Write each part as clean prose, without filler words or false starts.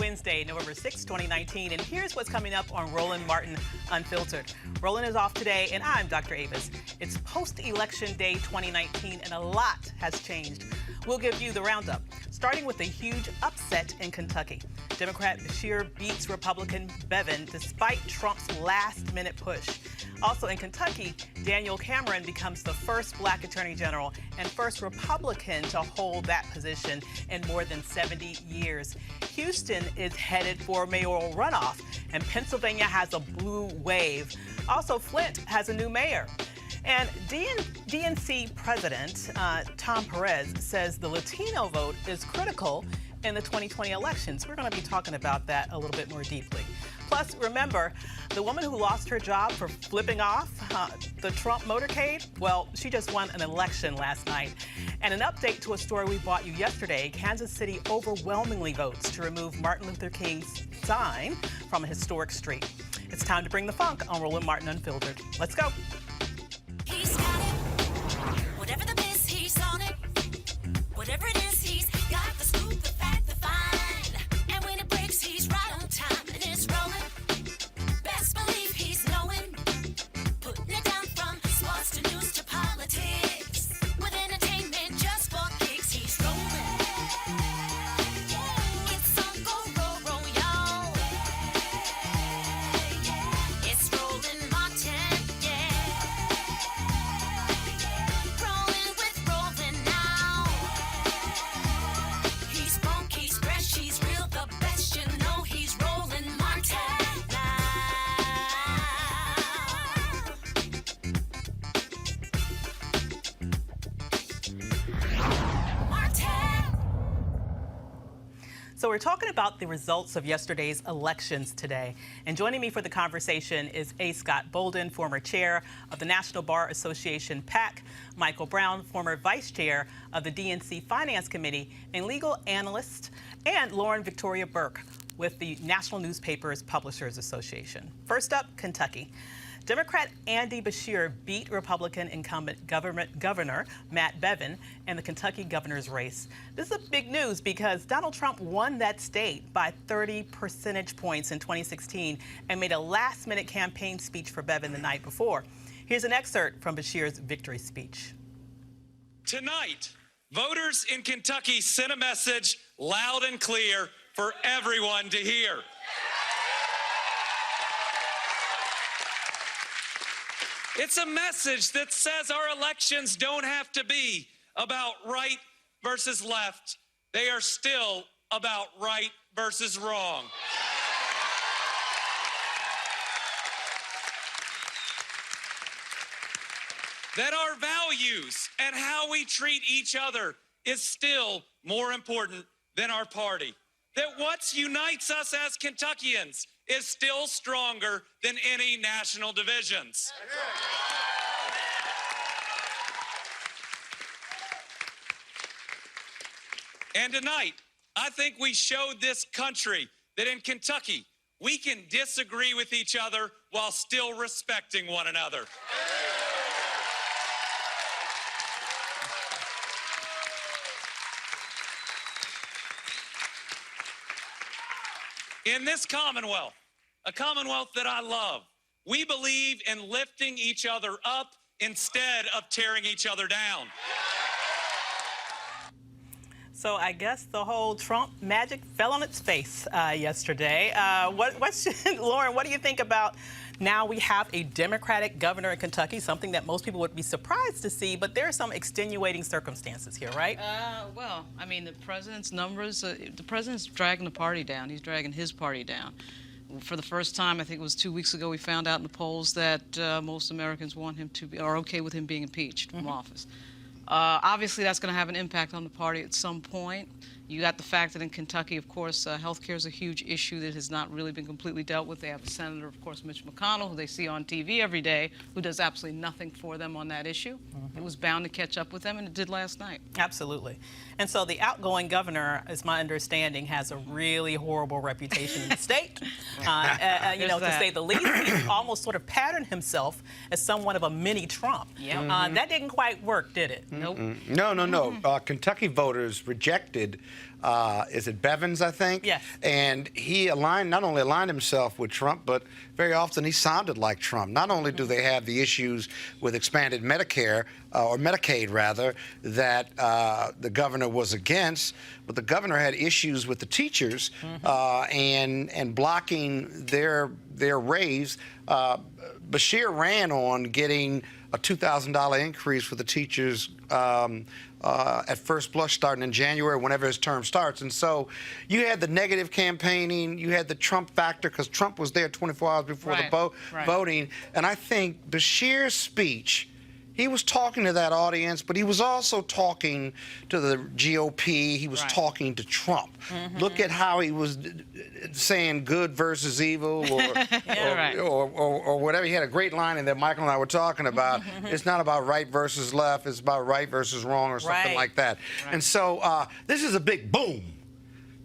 Wednesday, November 6, 2019, and here's what's coming up on Roland Martin Unfiltered. Roland is off today, and I'm Dr. Avis. It's post-election day 2019, and a lot has changed. We'll give you the roundup, starting with a huge upset in Kentucky. Democrat Beshear beats Republican Bevin despite Trump's last-minute push. Also in Kentucky, Daniel Cameron becomes the first Black Attorney General and first Republican to hold that position in more than 70 years. Houston is headed for a mayoral runoff, and Pennsylvania has a blue wave. Also, Flint has a new mayor. And DNC President Tom Perez says the Latino vote is critical in the 2020 elections. We're going to be talking about that a little bit more deeply. Plus, remember, the woman who lost her job for flipping off the Trump motorcade, well, she just won an election last night. And an update to a story we brought you yesterday, Kansas City overwhelmingly votes to remove Martin Luther King's sign from a historic street. It's time to bring the funk on Roland Martin Unfiltered. Let's go. He's got it. Whatever the biz, he's on it. Whatever it is, he's got the scoop, the fact, the find. And when it breaks, he's right on time and it's rolling. Best believe he's knowing. Putting it down from sports to news to politics. With entertainment just for kicks, he's rolling. It's on go, roll, y'all. It's Roland Martin, yeah. Rolling with Roland now. He's funk, he's fresh, he's real, the best, you know he's Roland Martin now. Martin. So we're talking about the results of yesterday's elections today. And joining me for the conversation is A. Scott Bolden, former chair of the National Bar Association PAC, Michael Brown, former vice chair of the DNC Finance Committee, and legal analyst, and Lauren Victoria Burke with the National Newspapers Publishers Association. First up, Kentucky. Democrat Andy Beshear beat Republican incumbent Governor Matt Bevin in the Kentucky governor's race. This is big news because Donald Trump won that state by 30 percentage points in 2016 and made a last-minute campaign speech for Bevin the night before. Here's an excerpt from Beshear's victory speech. Tonight, voters in Kentucky sent a message loud and clear for everyone to hear. It's a message that says our elections don't have to be about right versus left. They are still about right versus wrong. That our values and how we treat each other is still more important than our party. That what unites us as Kentuckians is still stronger than any national divisions. And tonight, I think we showed this country that in Kentucky, we can disagree with each other while still respecting one another. In this Commonwealth, a Commonwealth that I love, we believe in lifting each other up instead of tearing each other down. So I guess the whole Trump magic fell on its face yesterday. Lauren, what do you think about now we have a Democratic governor in Kentucky, something that most people would be surprised to see, but there are some extenuating circumstances here, right? Well, I mean, the president's numbers, the president's dragging the party down. He's dragging his party down. For the first time, I think it was 2 weeks ago, we found out in the polls that most Americans want him to be, are okay with him being impeached from office. Obviously, that's going to have an impact on the party at some point. You got the fact that in Kentucky, of course, health care is a huge issue that has not really been completely dealt with. They have a senator, of course, Mitch McConnell, who they see on TV every day, who does absolutely nothing for them on that issue. It was bound to catch up with them, and it did last night. Absolutely. And so the outgoing governor, is my understanding, has a really horrible reputation in the state. You know, to say the least, he's almost sort of patterned himself as somewhat of a mini Trump. That didn't quite work, did it? Nope. No. Kentucky voters rejected is it Bevins, I think? Yes. And he not only aligned himself with Trump, but very often he sounded like Trump. Not only do they have the issues with expanded Medicare, or Medicaid rather, that the governor was against, but the governor had issues with the teachers and blocking their raise. Beshear ran on getting a $2,000 increase for the teachers at first blush starting in January, whenever his term starts. And so you had the negative campaigning, you had the Trump factor, because Trump was there 24 hours before the voting. And I think Beshear's speech, he was talking to that audience, but he was also talking to the GOP. He was talking to Trump. Look at how he was saying good versus evil, or whatever. He had a great line in there Michael and I were talking about. It's not about right versus left. It's about right versus wrong, or something like that. And so this is a big boom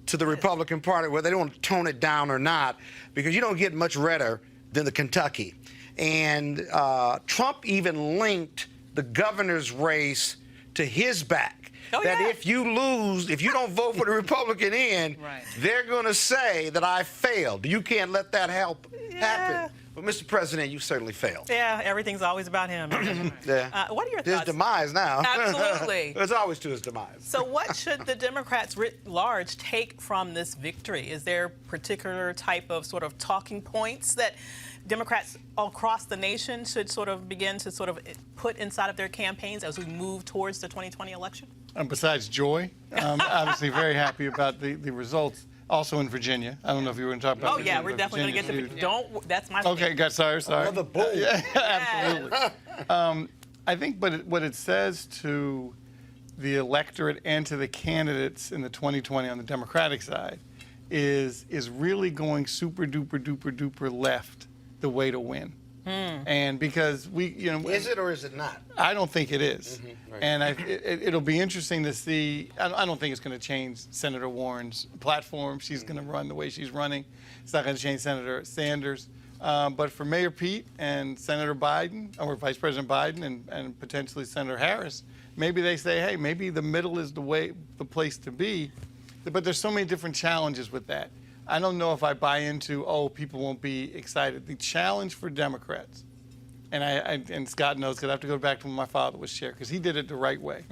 to the Republican Party, whether they don't tone it down or not, because you don't get much redder than the Kentucky. And Trump even linked the governor's race to his back. If you lose, if you don't vote for the Republican end, they're going to say that I failed. You can't let that happen. But, Mr. President, you certainly failed. Yeah, everything's always about him. What are your thoughts? His demise now. Absolutely. It's always to his demise. So what should the Democrats writ large take from this victory? Is there particular type of sort of talking points that Democrats all across the nation should sort of begin to sort of put inside of their campaigns as we move towards the 2020 election? Besides joy, obviously very happy about the results. Also in Virginia. I don't know if you were going to talk about Virginia. Yeah, we're definitely going to get to Don't. That's my Okay, sorry. Another bull. Absolutely. I think what it says to the electorate and to the candidates in the 2020 on the Democratic side is really going super duper duper duper left the way to win. And because is it or is it not? I don't think it is. And it'll be interesting to see. I don't think it's going to change Senator Warren's platform. She's going to run the way she's running. It's not going to change Senator Sanders. But for Mayor Pete and Senator Biden, or Vice President Biden and potentially Senator Harris, maybe they say, hey, maybe the middle is the place to be. But there's so many different challenges with that. I don't know if I buy into, people won't be excited. The challenge for Democrats, and Scott knows, because I have to go back to when my father was chair, because he did it the right way.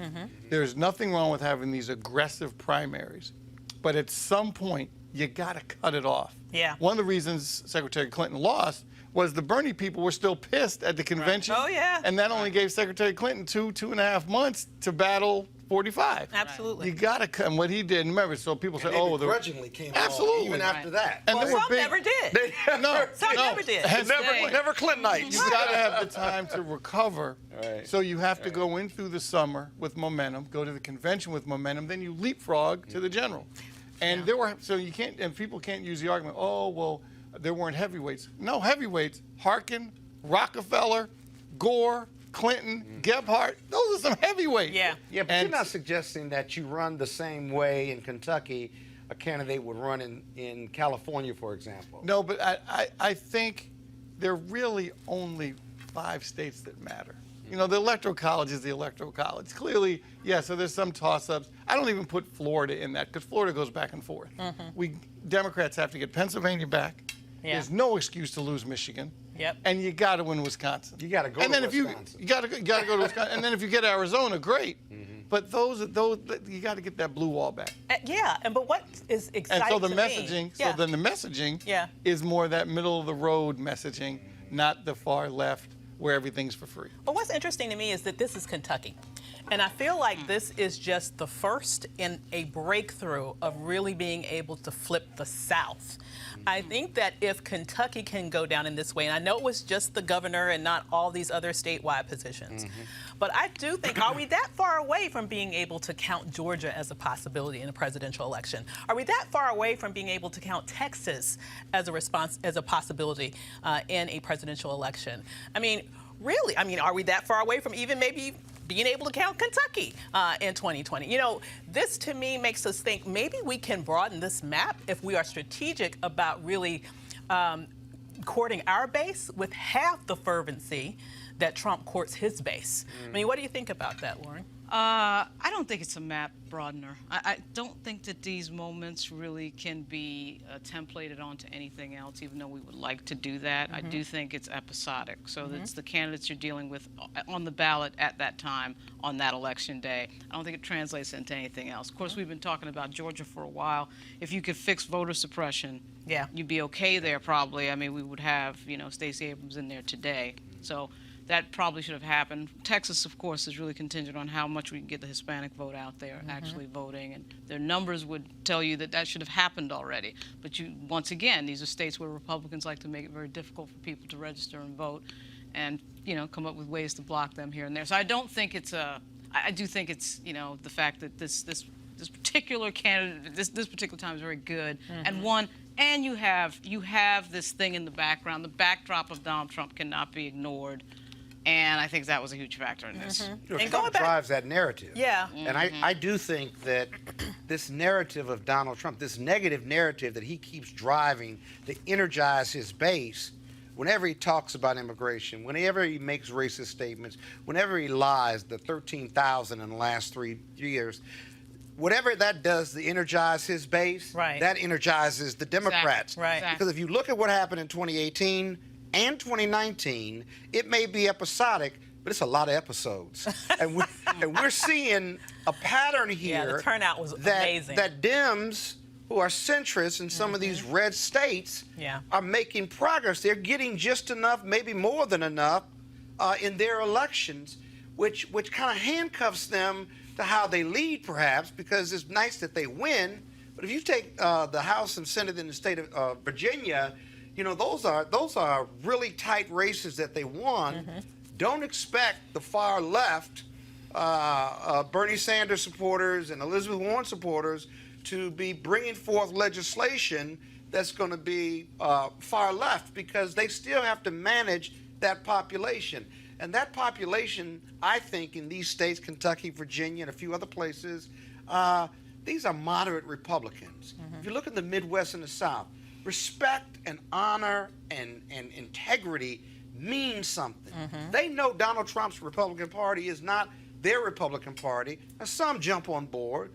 There's nothing wrong with having these aggressive primaries, but at some point, you got to cut it off. Yeah. One of the reasons Secretary Clinton lost was the Bernie people were still pissed at the convention. Oh, yeah. And that only gave Secretary Clinton 2.5 months to battle 45. Absolutely. You got to cut. And what he did, and remember, so people say, they begrudgingly came absolutely, even after that. And some never did. Some never did. Never Clintonites. You got to have the time to recover. So you have to go in through the summer with momentum, go to the convention with momentum, then you leapfrog to the general. And you can't, and people can't use the argument, there weren't heavyweights. No, heavyweights. Harkin, Rockefeller, Gore, Clinton, Gebhardt, those are some heavyweights. Yeah, but you're not suggesting that you run the same way in Kentucky a candidate would run in California, for example. No, but I think there are really only 5 states that matter. The Electoral College is the Electoral College. Clearly, so there's some toss-ups. I don't even put Florida in that, because Florida goes back and forth. Democrats have to get Pennsylvania back. There's no excuse to lose Michigan. And you got to win Wisconsin. You got to go to Wisconsin. You got to go to Wisconsin. And then if you get Arizona, great. But those you got to get that blue wall back. But what is exciting and so the to messaging, me, so then the messaging is more that middle of the road messaging, not the far left where everything's for free. But what's interesting to me is that this is Kentucky. And I feel like this is just the first in a breakthrough of really being able to flip the South. I think that if Kentucky can go down in this way, and I know it was just the governor and not all these other statewide positions, but I do think, are we that far away from being able to count Georgia as a possibility in a presidential election? Are we that far away from being able to count Texas as a possibility in a presidential election? I mean, really, are we that far away from even maybe being able to count Kentucky in 2020? This to me makes us think maybe we can broaden this map if we are strategic about really courting our base with half the fervency that Trump courts his base. What do you think about that, Lauren? I don't think it's a map broadener. I don't think that these moments really can be templated onto anything else, even though we would like to do that. I do think it's episodic. So it's the candidates you're dealing with on the ballot at that time on that election day. I don't think it translates into anything else. Of course, we've been talking about Georgia for a while. If you could fix voter suppression, you'd be okay there probably. I mean, we would have, Stacey Abrams in there today. So that probably should have happened. Texas, of course, is really contingent on how much we can get the Hispanic vote out there actually voting, and their numbers would tell you that that should have happened already. But once again, these are states where Republicans like to make it very difficult for people to register and vote, and come up with ways to block them here and there. So I don't think it's I do think it's the fact that this particular candidate, this particular time is very good, and you have this thing in the background. The backdrop of Donald Trump cannot be ignored. And I think that was a huge factor in this. And Trump drives that narrative. Yeah. And I do think that this narrative of Donald Trump, this negative narrative that he keeps driving to energize his base, whenever he talks about immigration, whenever he makes racist statements, whenever he lies, the 13,000 in the last 3 years, whatever that does to energize his base, that energizes the Democrats. Exactly. Right. Because if you look at what happened in 2018, and 2019, it may be episodic, but it's a lot of episodes. and we're seeing a pattern here. Yeah, the turnout was amazing. That Dems, who are centrists in some of these red states, are making progress. They're getting just enough, maybe more than enough, in their elections, which kind of handcuffs them to how they lead, perhaps, because it's nice that they win. But if you take the House and Senate in the state of Virginia, those are really tight races that they won. Don't expect the far left, Bernie Sanders supporters and Elizabeth Warren supporters to be bringing forth legislation that's going to be far left, because they still have to manage that population. And that population, I think, in these states, Kentucky, Virginia, and a few other places, these are moderate Republicans. If you look at the Midwest and the South, respect and honor and integrity means something. They know Donald Trump's Republican Party is not their Republican Party. Now, some jump on board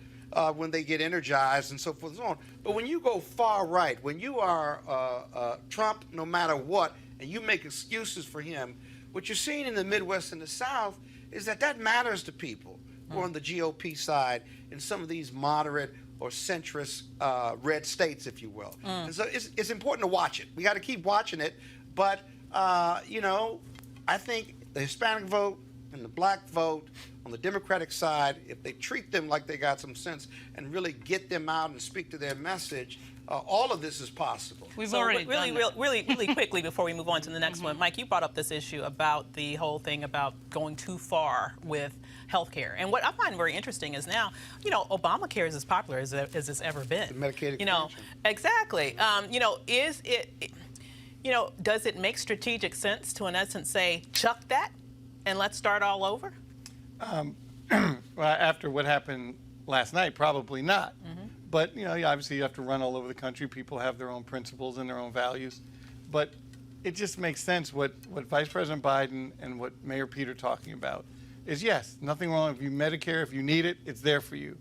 when they get energized and so forth and so on. But when you go far right, when you are Trump no matter what, and you make excuses for him, what you're seeing in the Midwest and the South is that matters to people who are on the GOP side in some of these moderate or centrist red states, if you will. And so it's important to watch it. We got to keep watching it. But, I think the Hispanic vote and the black vote on the Democratic side, if they treat them like they got some sense and really get them out and speak to their message, all of this is possible. We've already really quickly before we move on to the next one, Mike, you brought up this issue about the whole thing about going too far with healthcare. And what I find very interesting is now, Obamacare is as popular as it's ever been. The Medicaid expansion. Exactly. Is it, does it make strategic sense to, in essence, say, chuck that and let's start all over? Well, after what happened last night, probably not. But, obviously you have to run all over the country. People have their own principles and their own values. But it just makes sense what Vice President Biden and what Mayor Pete are talking about is, yes, nothing wrong if you Medicare, if you need it, it's there for you.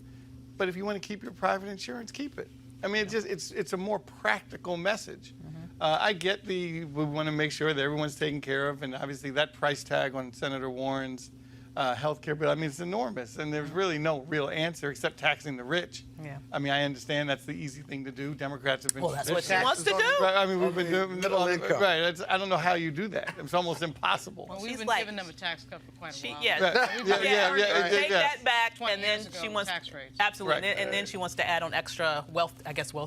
But if you want to keep your private insurance, keep it. I mean, it's a more practical message. I get we want to make sure that everyone's taken care of, and obviously that price tag on Senator Warren's health care bill, I mean, it's enormous, and there's really no real answer except taxing the rich. I mean, I understand that's the easy thing to do. Democrats have been. Well, that's what she wants to do. Right, I mean, we've been doing middle income. Right. I don't know how you do that. It's almost impossible. Well, we've been giving them a tax cut for quite a while. Take that back, and then she wants tax rates. absolutely, and then she wants to add on extra wealth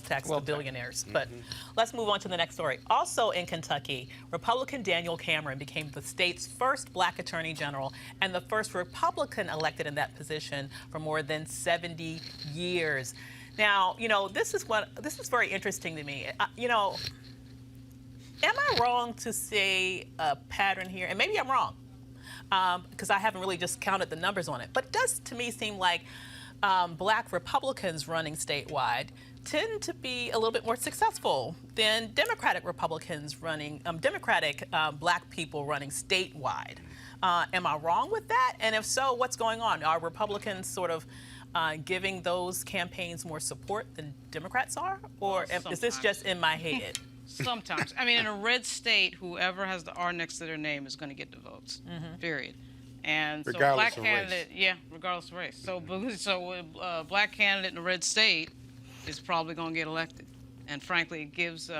tax to billionaires. But let's move on to the next story. Also in Kentucky, Republican Daniel Cameron became the state's first black attorney general and the first Republican elected in that position for more than 70 years. Now, this is very interesting to me. Am I wrong to say a pattern here? And maybe I'm wrong, because I haven't really just counted the numbers on it. But it does, to me, seem like black Republicans running statewide tend to be a little bit more successful than Democratic Republicans running, Democratic black people running statewide. Am I wrong with that? And if so, what's going on? Are Republicans sort of giving those campaigns more support than Democrats are? Or is this just in my head? Sometimes. I mean, in a red state, whoever has the R next to their name is going to get the votes, period. And Regardless so of black race. candidate, yeah, regardless of race. So black candidate in a red state is probably going to get elected. And frankly, it gives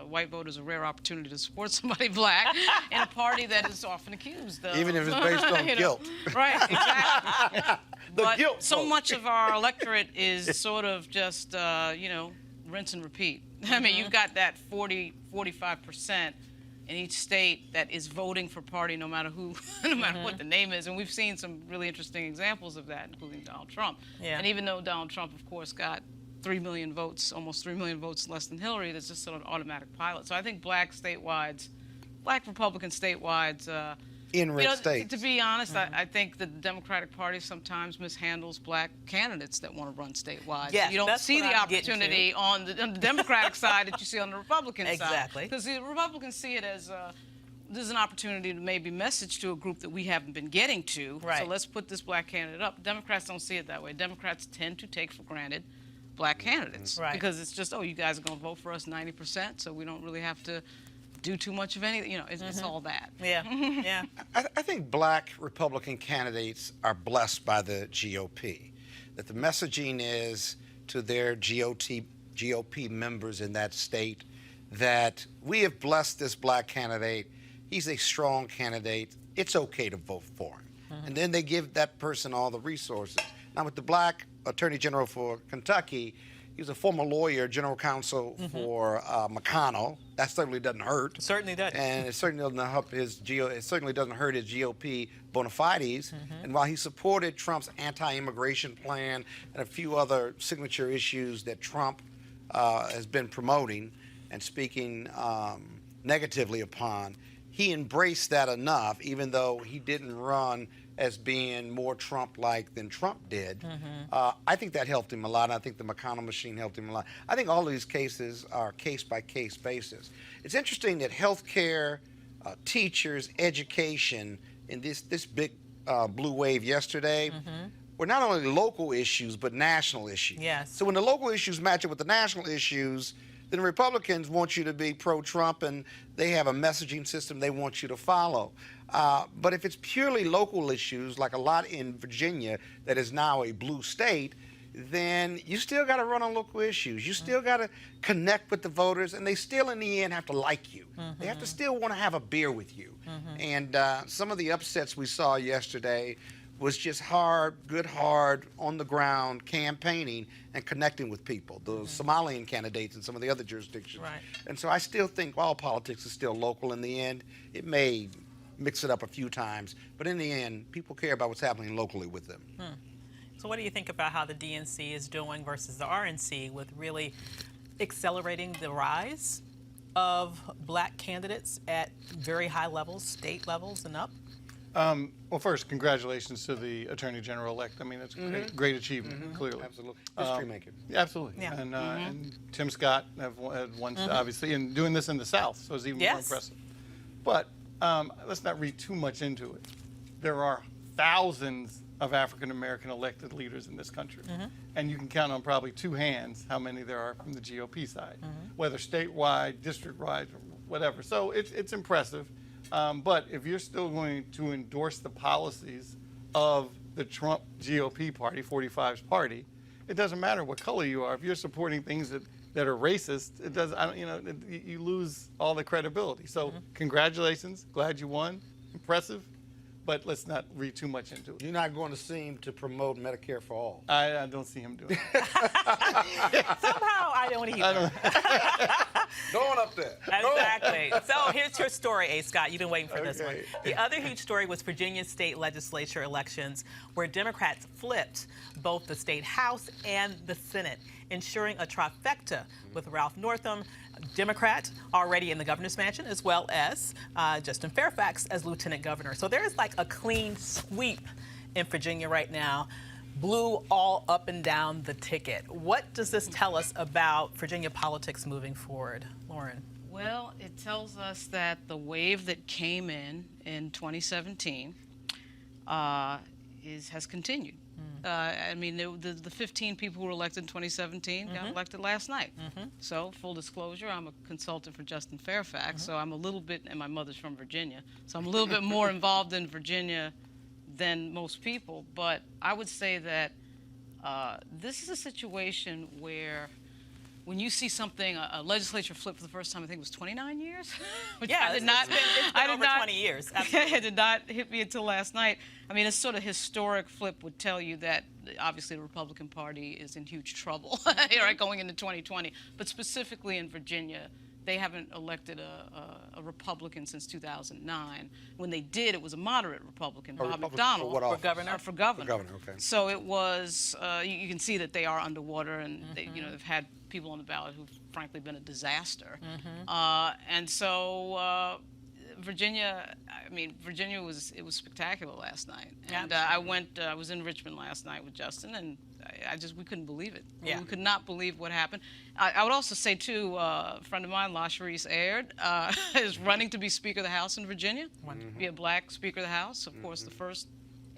white voters a rare opportunity to support somebody black in a party that is often accused of. Even if it's based on guilt. Right, exactly. But guilt so vote. much of our electorate is sort of just, rinse and repeat. I mean, you've got that 45% in each state that is voting for party no matter who, no matter what the name is. And we've seen some really interesting examples of that, including Donald Trump. Yeah. And even though Donald Trump, of course, got 3 million votes, almost 3 million votes less than Hillary, that's just sort of an automatic pilot. So I think black Republican statewide, In red states. to be honest, I think the Democratic Party sometimes mishandles black candidates that want to run statewide. Yes, So you don't that's see what the I'm getting opportunity on the Democratic side that you see on the Republican side. Exactly. Because the Republicans see it as there's an opportunity to maybe message to a group that we haven't been getting to. Right. So let's put this black candidate up. Democrats don't see it that way. Democrats tend to take for granted black candidates. Right. Because it's just, you guys are going to vote for us 90%, so we don't really have to do too much of anything. It's all that. Yeah, yeah. I think black Republican candidates are blessed by the GOP. That the messaging is to their GOP members in that state that we have blessed this black candidate. He's a strong candidate. It's okay to vote for him. And then they give that person all the resources. Now with the black Attorney General for Kentucky, he was a former lawyer, general counsel for McConnell. That certainly doesn't hurt. It certainly doesn't. And it certainly doesn't help it certainly doesn't hurt his GOP bona fides. And while he supported Trump's anti-immigration plan and a few other signature issues that Trump has been promoting and speaking negatively upon, he embraced that enough, even though he didn't run as being more Trump-like than Trump did. I think that helped him a lot. I think the McConnell machine helped him a lot. I think all of these cases are case-by-case basis. It's interesting that healthcare, teachers, education, in this big blue wave yesterday, were not only local issues, but national issues. Yes. So when the local issues match up with the national issues, then the Republicans want you to be pro-Trump, and they have a messaging system they want you to follow. But if it's purely local issues, like a lot in Virginia that is now a blue state, then you still got to run on local issues. You still got to connect with the voters, and they still, in the end, have to like you. They have to still want to have a beer with you. And some of the upsets we saw yesterday was just hard, on the ground campaigning and connecting with people, the Somalian candidates and some of the other jurisdictions. Right. And so I still think all politics is still local in the end. It may mix it up a few times, but in the end, people care about what's happening locally with them. So what do you think about how the DNC is doing versus the RNC with really accelerating the rise of black candidates at very high levels, state levels and up? Well, first, congratulations to the Attorney General-elect. I mean, it's a great achievement, clearly. Absolutely. History making. Absolutely. Yeah. And Tim Scott had won, obviously, and doing this in the South, so it's even more Yes. impressive. But let's not read too much into it. There are thousands of African-American elected leaders in this country. And you can count on probably two hands how many there are from the GOP side, whether statewide, district-wide, whatever. So it's impressive. But if you're still going to endorse the policies of the Trump GOP party, 45's party, it doesn't matter what color you are. If you're supporting things that are racist, it does. You lose all the credibility. So congratulations, glad you won, impressive. But let's not read too much into it. You're not going to see him to promote Medicare for all. I don't see him doing it. Somehow I don't either. Going up there. Exactly. So here's your story, A. Scott. You've been waiting for this one. Okay. The other huge story was Virginia state legislature elections, where Democrats flipped both the state House and the Senate, ensuring a trifecta with Ralph Northam, Democrat, already in the governor's mansion, as well as Justin Fairfax as lieutenant governor. So there is like a clean sweep in Virginia right now. blue all up and down the ticket. What does this tell us about Virginia politics moving forward, Lauren? Well, it tells us that the wave that came in 2017 has continued. I mean, the 15 people who were elected in 2017 got elected last night. So, full disclosure, I'm a consultant for Justin Fairfax, so I'm a little bit, and my mother's from Virginia, so I'm a little bit more involved in Virginia than most people. But I would say that this is a situation where when you see something, a legislature flip for the first time, I think it was 29 years? Which Yeah, I did not, it's been over 20 years. Absolutely. It did not hit me until last night. I mean, a sort of historic flip would tell you that obviously the Republican Party is in huge trouble right, going into 2020. But specifically in Virginia, they haven't elected a Republican since 2009. When they did, it was a moderate Republican, Bob McDonnell. For what office? governor? For governor. For governor, okay. So it was, you can see that they are underwater, and they, they've had people on the ballot who've frankly been a disaster. And so Virginia, I mean, Virginia was spectacular last night. And I was in Richmond last night with Justin, and we couldn't believe it. Yeah. We could not believe what happened. I would also say, too, a friend of mine, LaSharice Aird, is running to be Speaker of the House in Virginia. Be a black Speaker of the House, of course, the first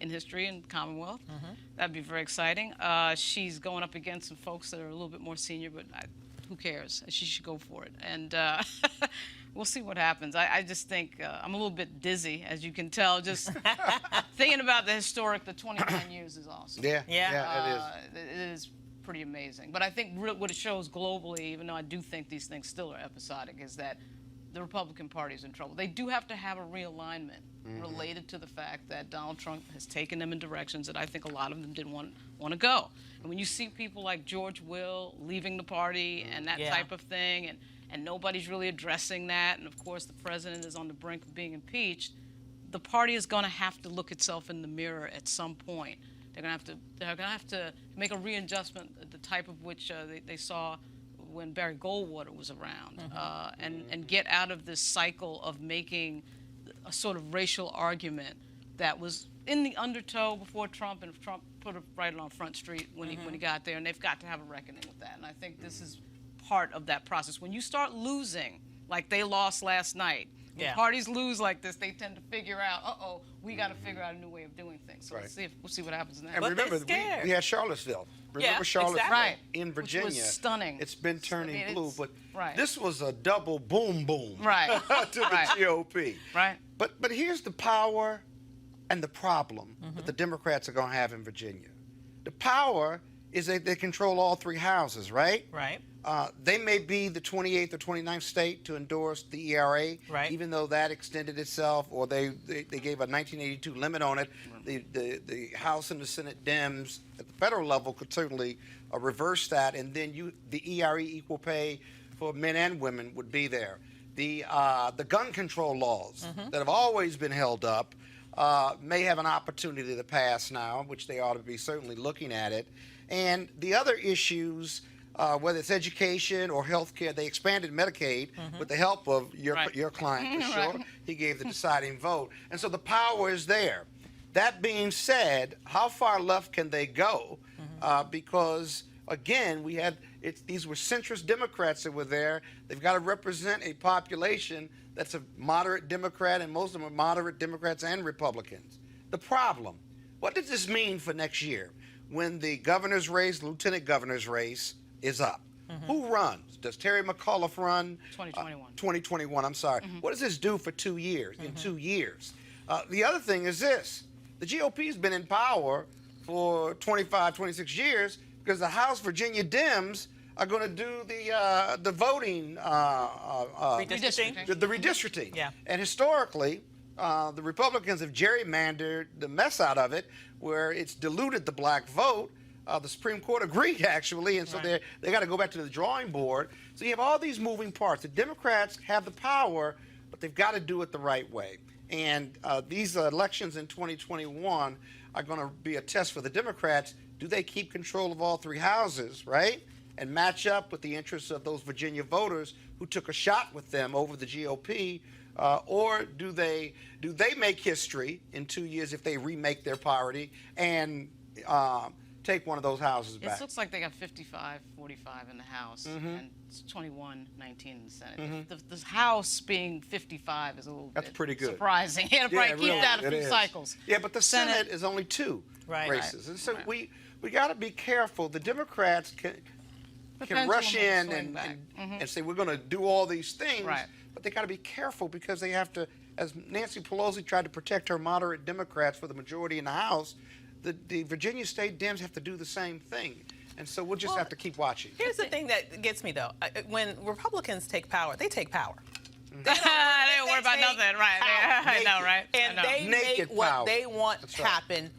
in history in the Commonwealth. That'd be very exciting. She's going up against some folks that are a little bit more senior, but who cares? She should go for it. And we'll see what happens. I just think I'm a little bit dizzy, as you can tell, just thinking about the 29 years is awesome. Yeah, it is. It is pretty amazing. But I think what it shows globally, even though I do think these things still are episodic, is that the Republican Party is in trouble. They do have to have a realignment related to the fact that Donald Trump has taken them in directions that I think a lot of them didn't want to go. And when you see people like George Will leaving the party and that type of thing, and nobody's really addressing that, and of course the president is on the brink of being impeached, the party is going to have to look itself in the mirror at some point. They're going to have to make a readjustment, the type of which they saw when Barry Goldwater was around, and get out of this cycle of making a sort of racial argument that was in the undertow before Trump, and Trump put it right on Front Street when he got there, and they've got to have a reckoning with that. And I think this is part of that process. When you start losing, like they lost last night, when parties lose like this, they tend to figure out, we got to figure out a new way of doing things. So we'll see what happens next. And remember, we had Charlottesville. Remember Charlottesville in Virginia? Which was stunning. It's been turning blue, but right. this was a double boom boom to the GOP. Right. But here's the power and the problem that the Democrats are going to have in Virginia. The power is that they control all three houses, right? Right. They may be the 28th or 29th state to endorse the ERA, even though that extended itself, or they gave a 1982 limit on it. The House and the Senate Dems at the federal level could certainly reverse that, and then the ERA, equal pay for men and women, would be there. The gun control laws that have always been held up may have an opportunity to pass now, which they ought to be certainly looking at it. And the other issues, whether it's education or health care, they expanded Medicaid with the help of your client, for sure. He gave the deciding vote. And so the power is there. That being said, how far left can they go? Because, again, these were centrist Democrats that were there. They've got to represent a population that's a moderate Democrat, and most of them are moderate Democrats and Republicans. The problem, what does this mean for next year when the governor's race, lieutenant governor's race is up? Who runs? Does Terry McAuliffe run? 2021. 2021, I'm sorry. What does this do for 2 years, in 2 years? The other thing is this. The GOP's been in power for 25, 26 years because the House Virginia Dems are going to do the voting, Redistricting. the redistricting. Yeah. And historically, the Republicans have gerrymandered the mess out of it, where it's diluted the black vote. The Supreme Court agreed, actually, and so they got to go back to the drawing board. So you have all these moving parts. The Democrats have the power, but they've got to do it the right way. And these elections in 2021 are going to be a test for the Democrats. Do they keep control of all three houses, right? And match up with the interests of those Virginia voters who took a shot with them over the GOP, or do they make history in 2 years if they remake their party and take one of those houses It back. looks like they got 55-45 in the House and it's 21-19 in the Senate. The House being 55 is a little That's bit pretty good. surprising. You had to probably keep that a few cycles. Yeah, but the Senate is only 2 Right. races. And so we got to be careful. The Democrats can rush in and say, we're going to do all these things, Right. but they got to be careful because they have to, as Nancy Pelosi tried to protect her moderate Democrats for the majority in the House, the Virginia state Dems have to do the same thing. And so we'll just have to keep watching. Here's the thing that gets me, though. When Republicans take power, they take power. They don't worry about nothing, right? I know, right? And they make what they want happen.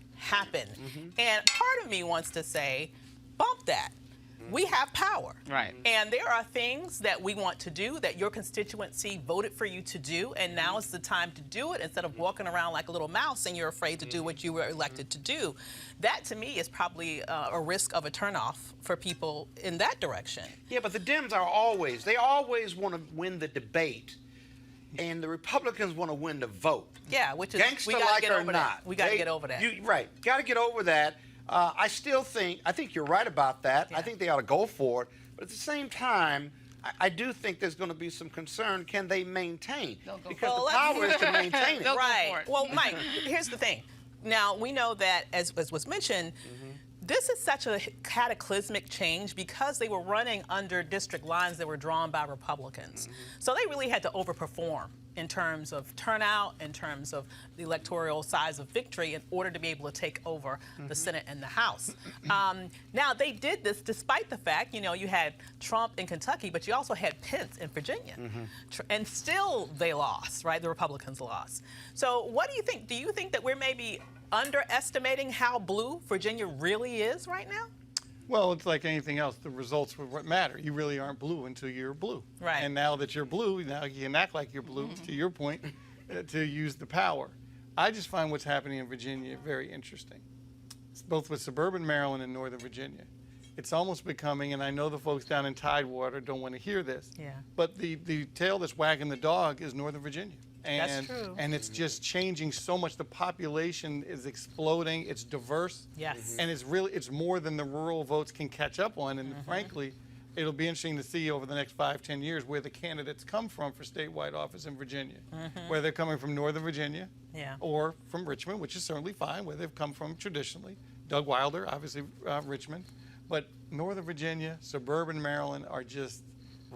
And part of me wants to say, bump that. We have power. Right. And there are things that we want to do that your constituency voted for you to do, and now is the time to do it instead of walking around like a little mouse and you're afraid to do what you were elected to do. That, to me, is probably a risk of a turnoff for people in that direction. Yeah, but the Dems they always want to win the debate, and the Republicans want to win the vote. Yeah, which is, Gangster we got to like get or over not. that. We got to get over that. Right, got to get over that. I think you're right about that. Yeah. I think they ought to go for it. But at the same time, I do think there's going to be some concern. Can they maintain? Because the power is to maintain it. They'll go Right. for it. Well, Mike, here's the thing. Now, we know that, as was mentioned, this is such a cataclysmic change because they were running under district lines that were drawn by Republicans. So they really had to overperform in terms of turnout, in terms of the electoral size of victory in order to be able to take over the Senate and the House. Now, they did this despite the fact, you had Trump in Kentucky, but you also had Pence in Virginia. And still they lost, right? The Republicans lost. So what do you think? Do you think that we're maybe underestimating how blue Virginia really is right now? Well, it's like anything else. The results are what matter. You really aren't blue until you're blue. Right. And now that you're blue, now you can act like you're blue, to your point, to use the power. I just find what's happening in Virginia very interesting. It's both with suburban Maryland and Northern Virginia. It's almost becoming, and I know the folks down in Tidewater don't want to hear this, but the tail that's wagging the dog is Northern Virginia. That's true. And it's just changing so much. The population is exploding. It's diverse. Yes. And it's more than the rural votes can catch up on. And frankly, it'll be interesting to see over the next 5-10 years where the candidates come from for statewide office in Virginia. Where they're coming from Northern Virginia or from Richmond, which is certainly fine, where they've come from traditionally. Doug Wilder, obviously Richmond. But Northern Virginia, suburban Maryland are just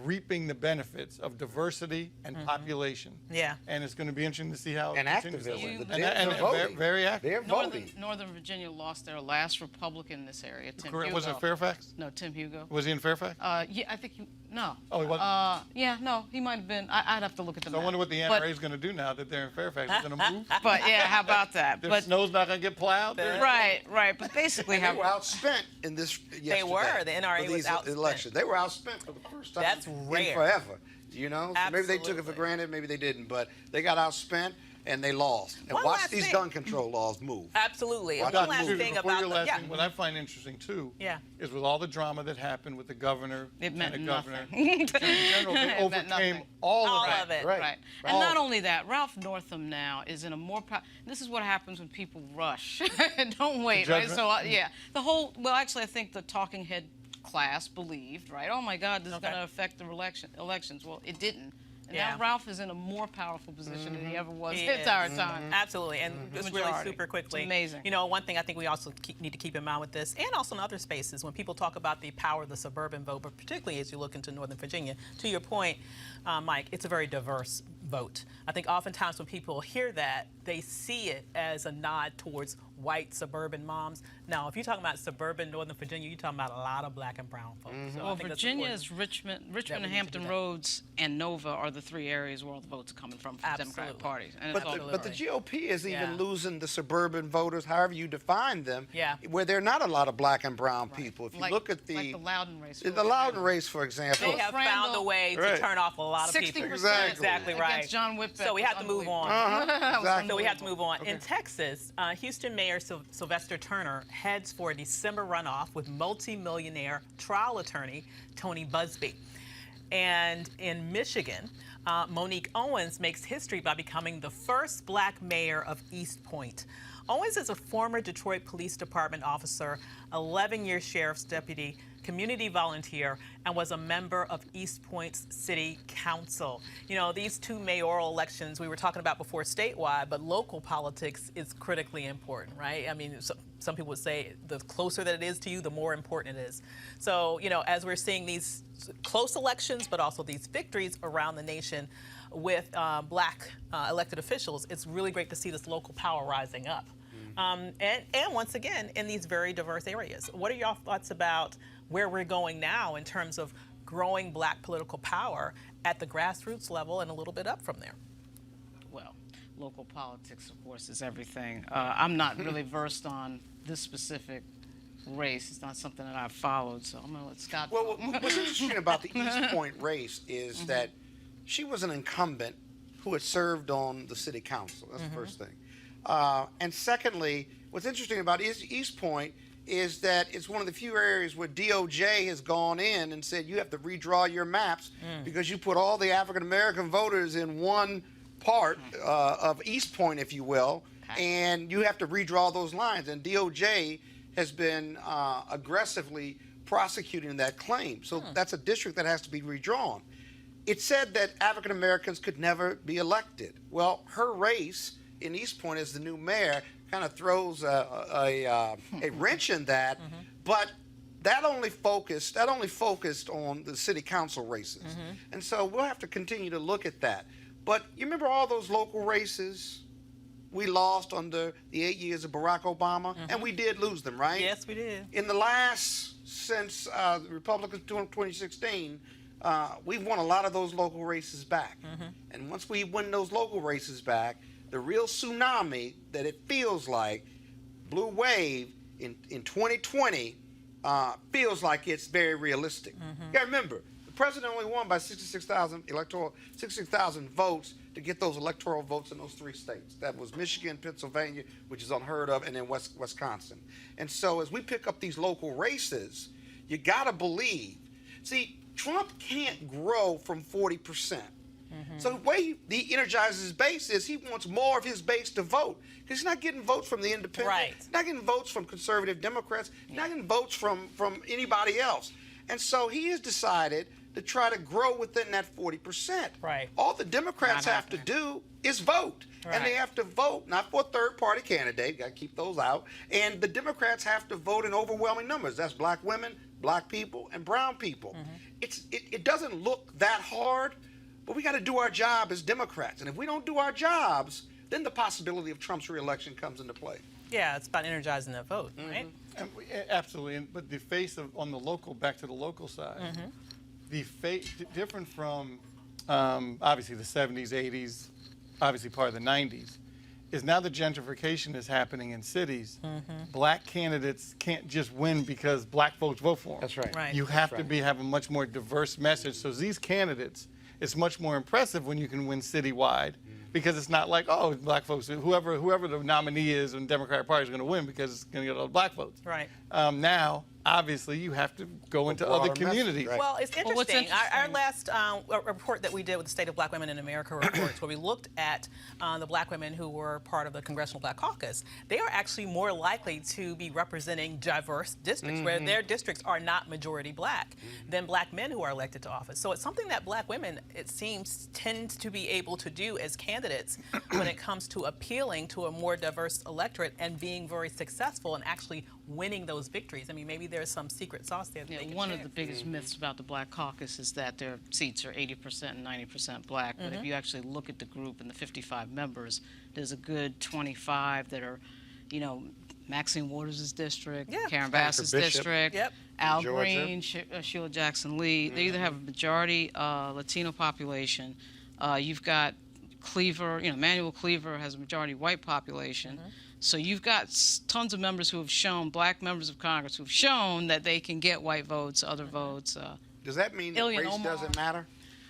reaping the benefits of diversity and population. Yeah. And it's going to be interesting to see how it And continues. activism. The And Dems are voting. very active. They're voting. Northern Virginia lost their last Republican in this area, Tim Hugo. Was it Fairfax? No, Tim Hugo. Was he in Fairfax? Yeah, I think no. Oh, he wasn't? Yeah, no, he might have been. I'd have to look at the So I map. wonder what the NRA is going to do now that they're in Fairfax. They're going to move? But yeah, how about that? Their But snow's not going to get plowed? right. But basically, They were outspent in this yesterday. They were. The NRA for was these outspent. elections. They were outspent for the first time That's in rare. forever. So maybe they took it for Absolutely. granted, maybe they didn't, but they got outspent and they lost. And One watch last these thing. gun control laws move. Absolutely. Watch And it one last move. thing Before about your last the, thing, what I find interesting too is with all the drama that happened with the governor it meant and the governor, nothing. in general, they It meant overcame nothing. all All of of that. it. Right. And All not of it. only that, Ralph Northam now is in a more. This is what happens when people rush. Don't wait, right? judgment? So yeah, the whole. Well, actually, I think the talking head class believed, right? Oh my God, this is going to affect the elections. Well, it didn't. And now Ralph is in a more powerful position than he ever was the entire time. Absolutely, and just really Majority. super quickly. It's amazing. One thing I think we also need to keep in mind with this, and also in other spaces, when people talk about the power of the suburban vote, but particularly as you look into Northern Virginia, to your point, Mike, it's a very diverse vote. I think oftentimes when people hear that, they see it as a nod towards white suburban moms. Now, if you're talking about suburban Northern Virginia, you're talking about a lot of black and brown folks. So I Well, think that's Virginia important. is Richmond we and need to Hampton do that. Roads and Nova are the three areas where all the votes are coming from the Democratic Absolutely. Party. And it's all But the GOP is even Yeah. losing the suburban voters, however you define them, where there are not a lot of black and brown people. If you look at like the Loudon race. the Loudon race, for example. They have found a way to turn off a lot of people. 60% Exactly right. against John Whitbeck. So we have to move on. Exactly. So we have to move on. In Texas, Houston Mayor Sylvester Turner heads for a December runoff with multi-millionaire trial attorney Tony Busby. And in Michigan, Monique Owens makes history by becoming the first Black mayor of East Point. Owens is a former Detroit Police Department officer, 11-year sheriff's deputy, community volunteer, and was a member of East Point's City Council. You know, these two mayoral elections we were talking about before statewide, but local politics is critically important, right? I mean, some people would say the closer that it is to you, the more important it is. So, you know, as we're seeing these close elections, but also these victories around the nation with Black elected officials, it's really great to see this local power rising up. And once again, in these very diverse areas. What are your thoughts about where we're going now in terms of growing Black political power at the grassroots level and a little bit up from there? Well, local politics, of course, is everything. I'm not really versed on this specific race. It's not something that I've followed, so I'm going to let Scott Well, what's interesting about the East Point race is that she was an incumbent who had served on the city council. That's the first thing. And secondly, what's interesting about East Point is that it's one of the few areas where DOJ has gone in and said you have to redraw your maps because you put all the African American voters in one part of East Point, if you will, and you have to redraw those lines. And DOJ has been aggressively prosecuting that claim. So that's a district that has to be redrawn. It said that African Americans could never be elected. Well, her race in East Point as the new mayor kind of throws a wrench in that, but that only focused on the city council races. And so we'll have to continue to look at that. But you remember all those local races we lost under the 8 years of Barack Obama? And we did lose them, right? Yes, we did. In the last, since the Republicans 2016, we've won a lot of those local races back. And once we win those local races back, the real tsunami that it feels like, blue wave in 2020, feels like it's very realistic. You gotta remember, the president only won by 66,000 votes to get those electoral votes in those 3 states. That was Michigan, Pennsylvania, which is unheard of, and then Wisconsin. And so as we pick up these local races, you gotta believe. See, Trump can't grow from 40%. So the way he energizes his base is he wants more of his base to vote because he's not getting votes from the independent. Right. He's not getting votes from conservative Democrats. He's not getting votes from anybody else. And so he has decided to try to grow within that 40%. Right. All the Democrats have to do is vote. And they have to vote not for a third-party candidate. Got to keep those out. And the Democrats have to vote in overwhelming numbers. That's Black women, Black people, and brown people. It doesn't look that hard. But we got to do our job as Democrats. And if we don't do our jobs, then the possibility of Trump's reelection comes into play. Yeah, it's about energizing that vote, right? And absolutely. But the face of, on the local, back to the local side, the face, different from obviously the 70s, 80s, obviously part of the 90s, is now the gentrification is happening in cities. Black candidates can't just win because Black folks vote for them. That's right. Right. You have to have a much more diverse message. So these candidates, it's much more impressive when you can win citywide because it's not like, oh, Black folks, whoever the nominee is in the Democratic Party is going to win because it's going to get all the Black votes. Right. Now, obviously, you have to go into other communities. right. Well, it's interesting. what's interesting- Our last report that we did with the State of Black Women in America reports, where we looked at the Black women who were part of the Congressional Black Caucus, they are actually more likely to be representing diverse districts where their districts are not majority Black than Black men who are elected to office. So it's something that Black women, it seems, tend to be able to do as candidates when it comes to appealing to a more diverse electorate and being very successful and actually winning those victories. I mean, maybe there's some secret sauce there that they can one share. of the biggest myths about the Black Caucus is that their seats are 80% and 90% Black. But if you actually look at the group and the 55 members, there's a good 25 that are, you know, Maxine Waters' district, Yeah. Karen Bass's Bishop. district, Yep. Al Georgia. Green, Sheila Jackson Lee. They either have a majority Latino population. You've got Cleaver, you know, Manuel Cleaver has a majority white population. So you've got tons of members who have shown, Black members of Congress who have shown that they can get white votes, other votes. Does that mean that Ilhan race Omar. doesn't matter?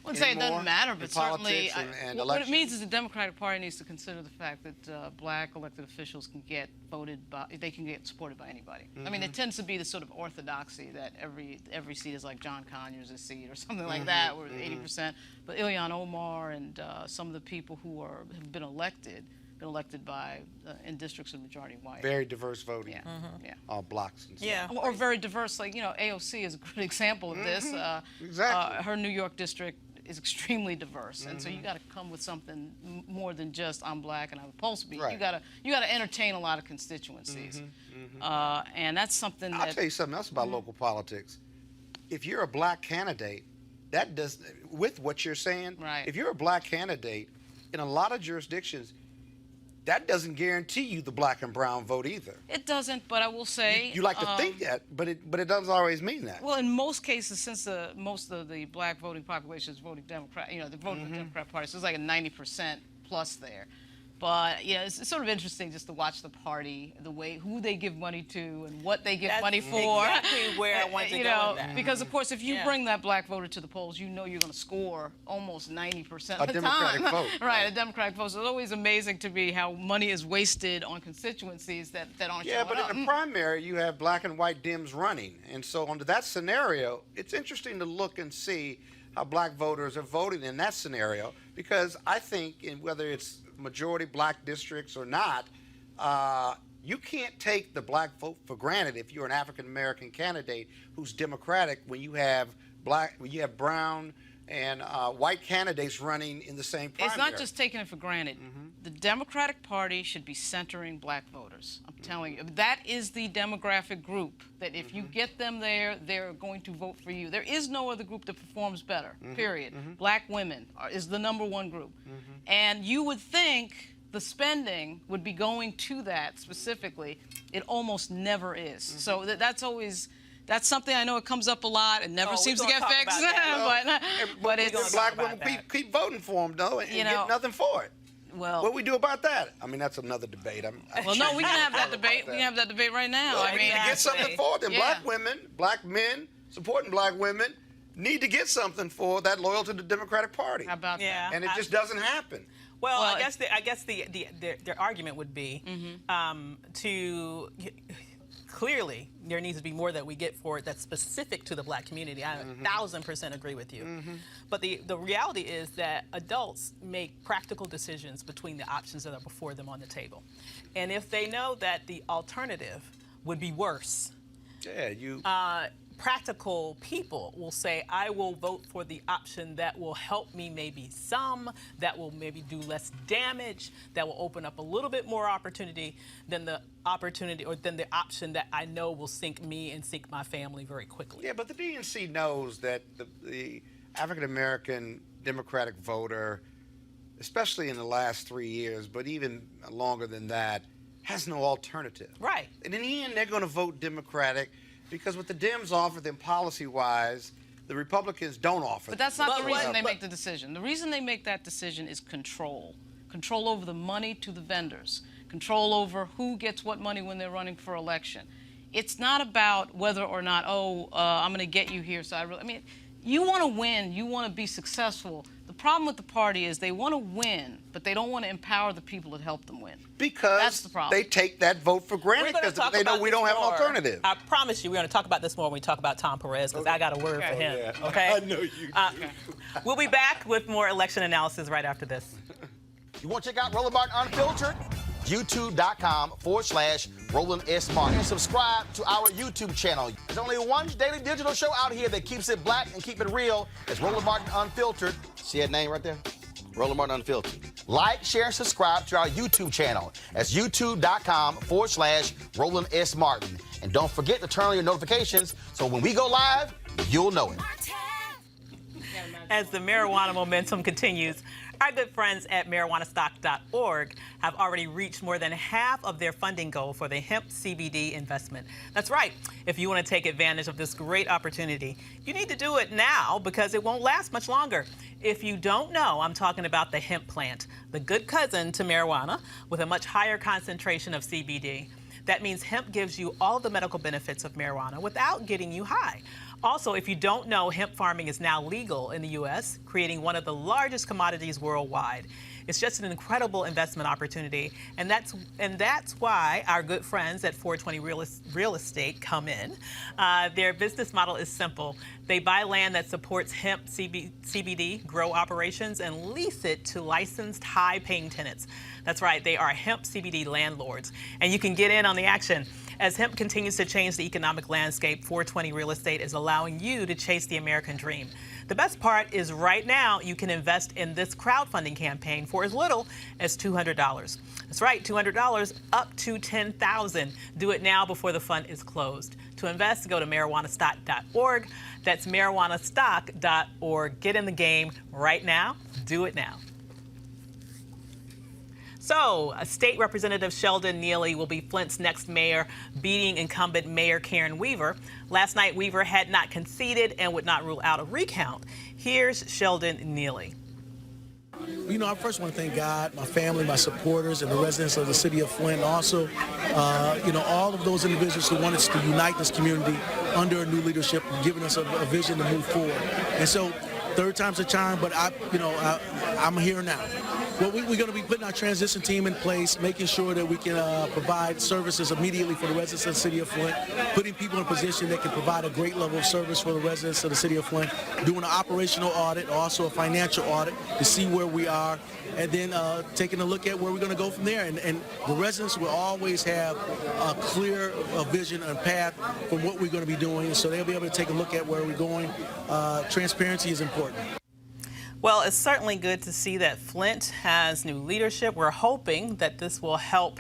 wouldn't say it anymore doesn't matter, in but certainly politics and what it elections? means is the Democratic Party needs to consider the fact that black elected officials can get voted by, they can get supported by anybody. I mean, it tends to be the sort of orthodoxy that every seat is like John Conyers' seat or something like that, where 80%. But Ilhan Omar and some of the people who have been elected by in districts of majority white. Very diverse voting. Yeah, yeah. All blocks and stuff. Yeah. Or very diverse, like, AOC is a good example of this. Exactly. Her New York district is extremely diverse, and so you got to come with something more than just I'm black and I have a pulse beat. Right. You got to entertain a lot of constituencies, and that's something I'll that. tell you something else about local politics. If you're a black candidate, that does, with what you're saying, Right. if you're a black candidate, in a lot of jurisdictions, that doesn't guarantee you the black and brown vote either. It doesn't, but I will say. You like to think that, but it doesn't always mean that. Well, in most cases, since most of the black voting population is voting Democrat, they're voting for the Democrat Party, so it's like a 90% plus there. But it's sort of interesting just to watch the party, the way who they give money to and what they give money for. Exactly where I want to go with that. Because of course, if you bring that black voter to the polls, you're going to score almost 90% of the Democratic time. vote. Right, a Democratic vote. So it's always amazing to me how money is wasted on constituencies that aren't Yeah, showing but up. in the primary, you have black and white Dems running. And so under that scenario, it's interesting to look and see how black voters are voting in that scenario, because I think whether it's majority black districts or not, you can't take the black vote for granted if you're an African-American candidate who's Democratic when you have brown and white candidates running in the same primary. It's not just taking it for granted. The Democratic Party should be centering black voters. I'm telling you, that is the demographic group that if you get them there, they're going to vote for you. There is no other group that performs better, period. Black women is the #1 group. And you would think the spending would be going to that specifically. It almost never is. So that's something I know it comes up a lot. It never seems to get fixed. but it's black women keep voting for them though, and get nothing for it. Well, what do we do about that? I mean, that's another debate. Well, no, we can have that debate. We can have that debate right now. Well, I mean, get something for them. Yeah. Black women, black men supporting black women need to get something for that loyalty to the Democratic Party. How about that? And it just doesn't happen. Well, I guess their argument would be to clearly there needs to be more that we get for it that's specific to the black community. I 1,000% agree with you. But the reality is that adults make practical decisions between the options that are before them on the table. And if they know that the alternative would be worse, practical people will say, I will vote for the option that will help me maybe some, that will maybe do less damage, that will open up a little bit more opportunity than the option that I know will sink me and sink my family very quickly. Yeah, but the DNC knows that the African-American Democratic voter, especially in the last 3 years, but even longer than that, has no alternative. Right. And in the end, they're going to vote Democratic because what the Dems offer them policy-wise, the Republicans don't offer. But that's not the reason they make the decision. The reason they make that decision is control. Control over the money to the vendors. Control over who gets what money when they're running for election. It's not about whether or not, I'm going to get you here. You want to win. You want to be successful. The problem with the party is they want to win, but they don't want to empower the people that help them win. Because that's the problem. They take that vote for granted because they know we don't have an alternative. I promise you we're going to talk about this more when we talk about Tom Perez, because I got a word for him. Yeah. Okay? I know you do. We'll be back with more election analysis right after this. You want to check out Roland Martin Unfiltered? YouTube.com/Roland S. Martin. And subscribe to our YouTube channel. There's only one daily digital show out here that keeps it black and keep it real. It's Roland Martin Unfiltered. See that name right there? Roland Martin Unfiltered. Like, share, and subscribe to our YouTube channel. That's YouTube.com/Roland S. Martin. And don't forget to turn on your notifications so when we go live, you'll know it. As the marijuana momentum continues, our good friends at marijuanastock.org have already reached more than half of their funding goal for the hemp CBD investment. That's right. If you want to take advantage of this great opportunity, you need to do it now because it won't last much longer. If you don't know, I'm talking about the hemp plant, the good cousin to marijuana with a much higher concentration of CBD. That means hemp gives you all the medical benefits of marijuana without getting you high. Also, if you don't know, hemp farming is now legal in the U.S., creating one of the largest commodities worldwide. It's just an incredible investment opportunity, and that's why our good friends at 420 Real Estate come in. Their business model is simple. They buy land that supports hemp CBD grow operations and lease it to licensed high-paying tenants. That's right, they are hemp CBD landlords, and you can get in on the action. As hemp continues to change the economic landscape, 420 Real Estate is allowing you to chase the American dream. The best part is right now you can invest in this crowdfunding campaign for as little as $200. That's right, $200 up to $10,000. Do it now before the fund is closed. To invest, go to marijuanastock.org. That's marijuanastock.org. Get in the game right now. Do it now. So, State Representative Sheldon Neely will be Flint's next mayor, beating incumbent Mayor Karen Weaver. Last night, Weaver had not conceded and would not rule out a recount. Here's Sheldon Neely. You know, I first want to thank God, my family, my supporters, and the residents of the city of Flint. Also, you know, all of those individuals who wanted us to unite this community under a new leadership, giving us a vision to move forward. And so, third time's a charm, but I'm here now. Well, we're going to be putting our transition team in place, making sure that we can provide services immediately for the residents of the city of Flint, putting people in a position that can provide a great level of service for the residents of the city of Flint, doing an operational audit, also a financial audit to see where we are, and then taking a look at where we're going to go from there. And the residents will always have a clear vision and path for what we're going to be doing, so they'll be able to take a look at where we're going. Transparency is important. Well, it's certainly good to see that Flint has new leadership. We're hoping that this will help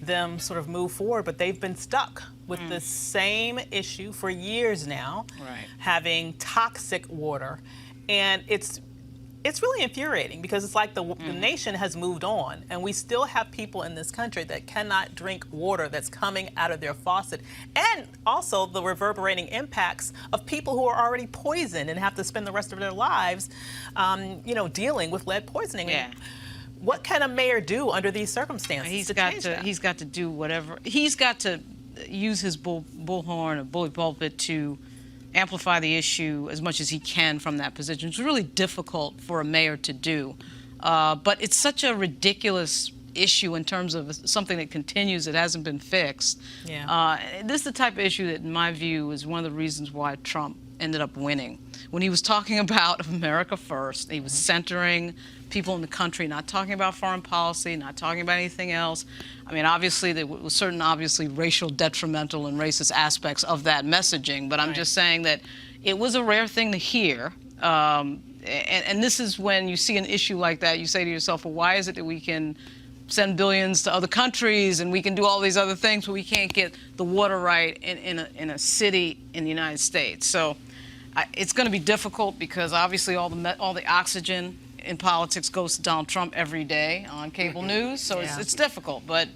them sort of move forward, but they've been stuck with the same issue for years now, having toxic water. And it's really infuriating because it's like the nation has moved on, and we still have people in this country that cannot drink water that's coming out of their faucet, and also the reverberating impacts of people who are already poisoned and have to spend the rest of their lives, you know, dealing with lead poisoning. Yeah. What can a mayor do under these circumstances? He's got to do whatever. He's got to use his bullhorn or bully pulpit to amplify the issue as much as he can from that position. It's really difficult for a mayor to do, but it's such a ridiculous issue in terms of something that continues that hasn't been fixed. Yeah. This is the type of issue that, in my view, is one of the reasons why Trump ended up winning. When he was talking about America first, he was centering people in the country, not talking about foreign policy, not talking about anything else. I mean, obviously, there was certain obviously racial detrimental and racist aspects of that messaging, but I'm just saying that it was a rare thing to hear. And this is when you see an issue like that, you say to yourself, well, why is it that we can send billions to other countries and we can do all these other things, but we can't get the water right in a city in the United States? So it's going to be difficult because obviously all the oxygen in politics goes to Donald Trump every day on cable news, so it's difficult. But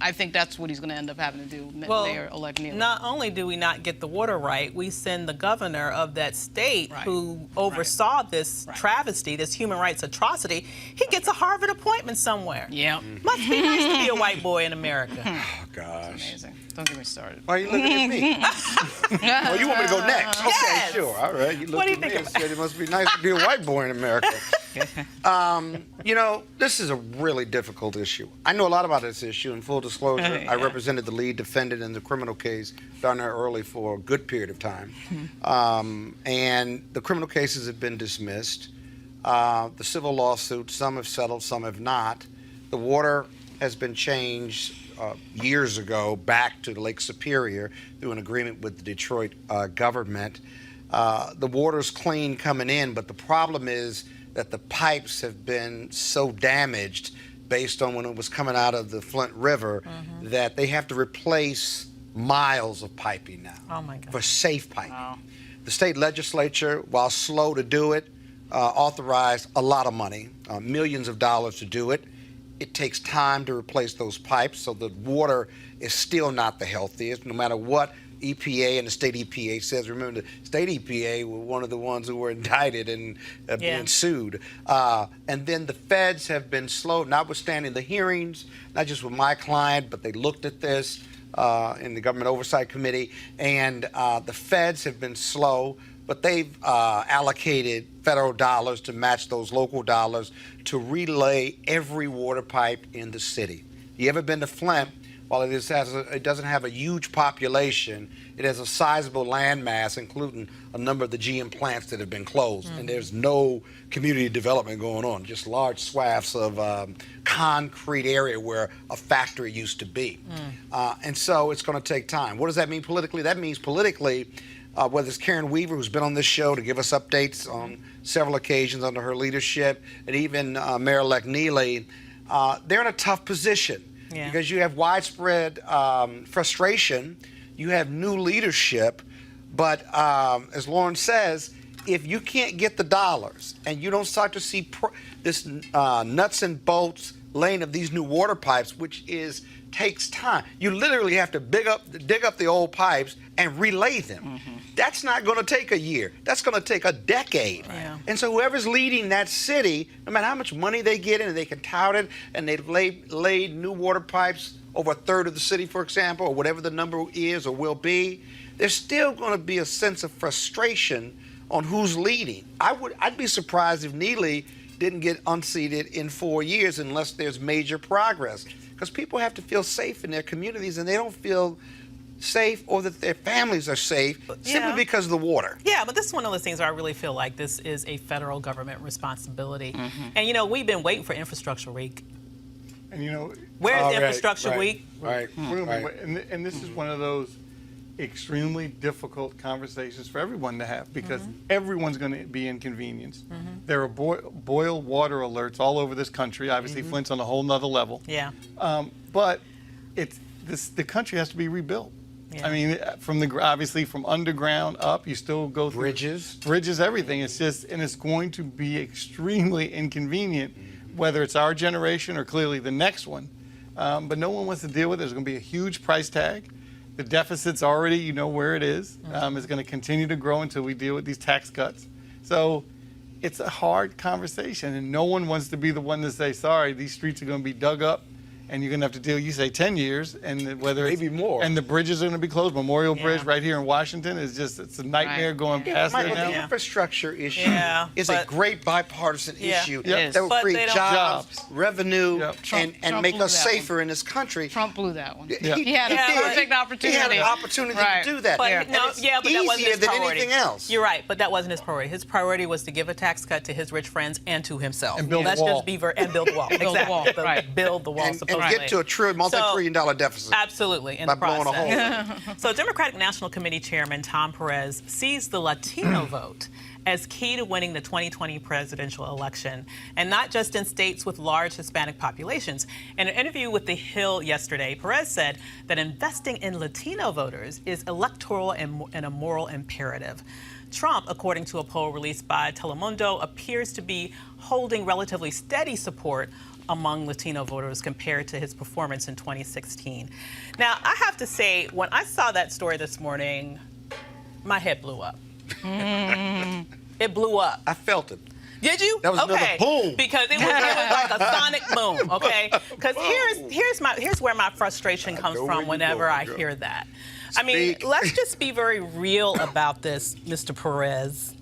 I think that's what he's going to end up having to do, Mayor-elect Neely. Not only do we not get the water right, we send the governor of that state who oversaw this travesty, this human rights atrocity, he gets a Harvard appointment somewhere. Yeah. Must be nice to be a white boy in America. Oh, gosh. It's amazing. Don't get me started. Why are you looking at me? Well, you want me to go next? Okay, Yes. sure. All right. You look What do you at me think and said it must be nice to be a white boy in America. You know, this is a really difficult issue. I know a lot about this issue. In full disclosure, I represented the lead defendant in the criminal case down there early for a good period of time. And the criminal cases have been dismissed. The civil lawsuits, some have settled, some have not. The water has been changed years ago back to Lake Superior through an agreement with the Detroit government. The water's clean coming in, but the problem is that the pipes have been so damaged based on when it was coming out of the Flint River that they have to replace miles of piping now for safe piping. Wow. The state legislature, while slow to do it, authorized a lot of money, millions of dollars to do it. It takes time to replace those pipes, so the water is still not the healthiest, no matter what EPA and the state EPA says. Remember, the state EPA were one of the ones who were indicted and being sued. And then the feds have been slow, notwithstanding the hearings, not just with my client, but they looked at this. in the Government Oversight Committee, and the feds have been slow, but they've allocated federal dollars to match those local dollars to relay every water pipe in the city. You ever been to Flint? While it doesn't have a huge population, it has a sizable landmass, including a number of the GM plants that have been closed. And there's no community development going on, just large swaths of concrete area where a factory used to be. And so it's going to take time. What does that mean politically? That means politically, whether it's Karen Weaver, who's been on this show to give us updates on several occasions under her leadership, and even Mayor-elect Neely, they're in a tough position. Yeah. Because you have widespread frustration, you have new leadership, but as Lauren says, if you can't get the dollars and you don't start to see this nuts and bolts laying of these new water pipes, which takes time. You literally have to dig up the old pipes and relay them. That's not going to take a year. That's going to take a decade. Yeah. And so whoever's leading that city, no matter how much money they get in, and they can tout it, and they've laid new water pipes over a third of the city, for example, or whatever the number is or will be, there's still going to be a sense of frustration on who's leading. I'd be surprised if Neely didn't get unseated in 4 years unless there's major progress. Because people have to feel safe in their communities, and they don't feel safe or that their families are safe simply because of the water. Yeah, but this is one of those things where I really feel like this is a federal government responsibility. And, you know, we've been waiting for Infrastructure Week. And, you know, where's Infrastructure Week? And this is one of those extremely difficult conversations for everyone to have, because everyone's going to be inconvenienced. There are boil water alerts all over this country. Obviously, Flint's on a whole nother level. Yeah. But the country has to be rebuilt. Yeah. I mean, obviously from underground up, you still go through bridges, everything. It's just, and it's going to be extremely inconvenient, whether it's our generation or clearly the next one. But no one wants to deal with it. There's going to be a huge price tag. The deficit's already, you know where it is. It's going to continue to grow until we deal with these tax cuts. So it's a hard conversation, and no one wants to be the one to say, sorry, these streets are going to be dug up, and you're going to have to deal, you say 10 years, and whether maybe more. And the bridges are going to be closed. Memorial Bridge right here in Washington is just, it's a nightmare going past there now. The infrastructure issue is a great bipartisan issue that will create jobs, revenue, and make us safer in this country. Trump blew that one. He had a perfect opportunity. He had an opportunity to do that. But, but that wasn't his than priority. anything else. You're right, but that wasn't his priority. His priority was to give a tax cut to his rich friends and to himself. And build the wall. And build the wall. Exactly. Build the wall, and get to a multi-trillion-dollar deficit. Absolutely, in the process. Blowing a hole. So Democratic National Committee Chairman Tom Perez sees the Latino vote as key to winning the 2020 presidential election, and not just in states with large Hispanic populations. In an interview with The Hill yesterday, Perez said that investing in Latino voters is electoral and a moral imperative. Trump, according to a poll released by Telemundo, appears to be holding relatively steady support among Latino voters compared to his performance in 2016. Now, I have to say, when I saw that story this morning, my head blew up. It blew up. I felt it. Did you? That was another boom. Because it was like a sonic boom, okay? Because here's where my frustration comes from whenever I hear that. I mean, let's just be very real about this, Mr. Perez.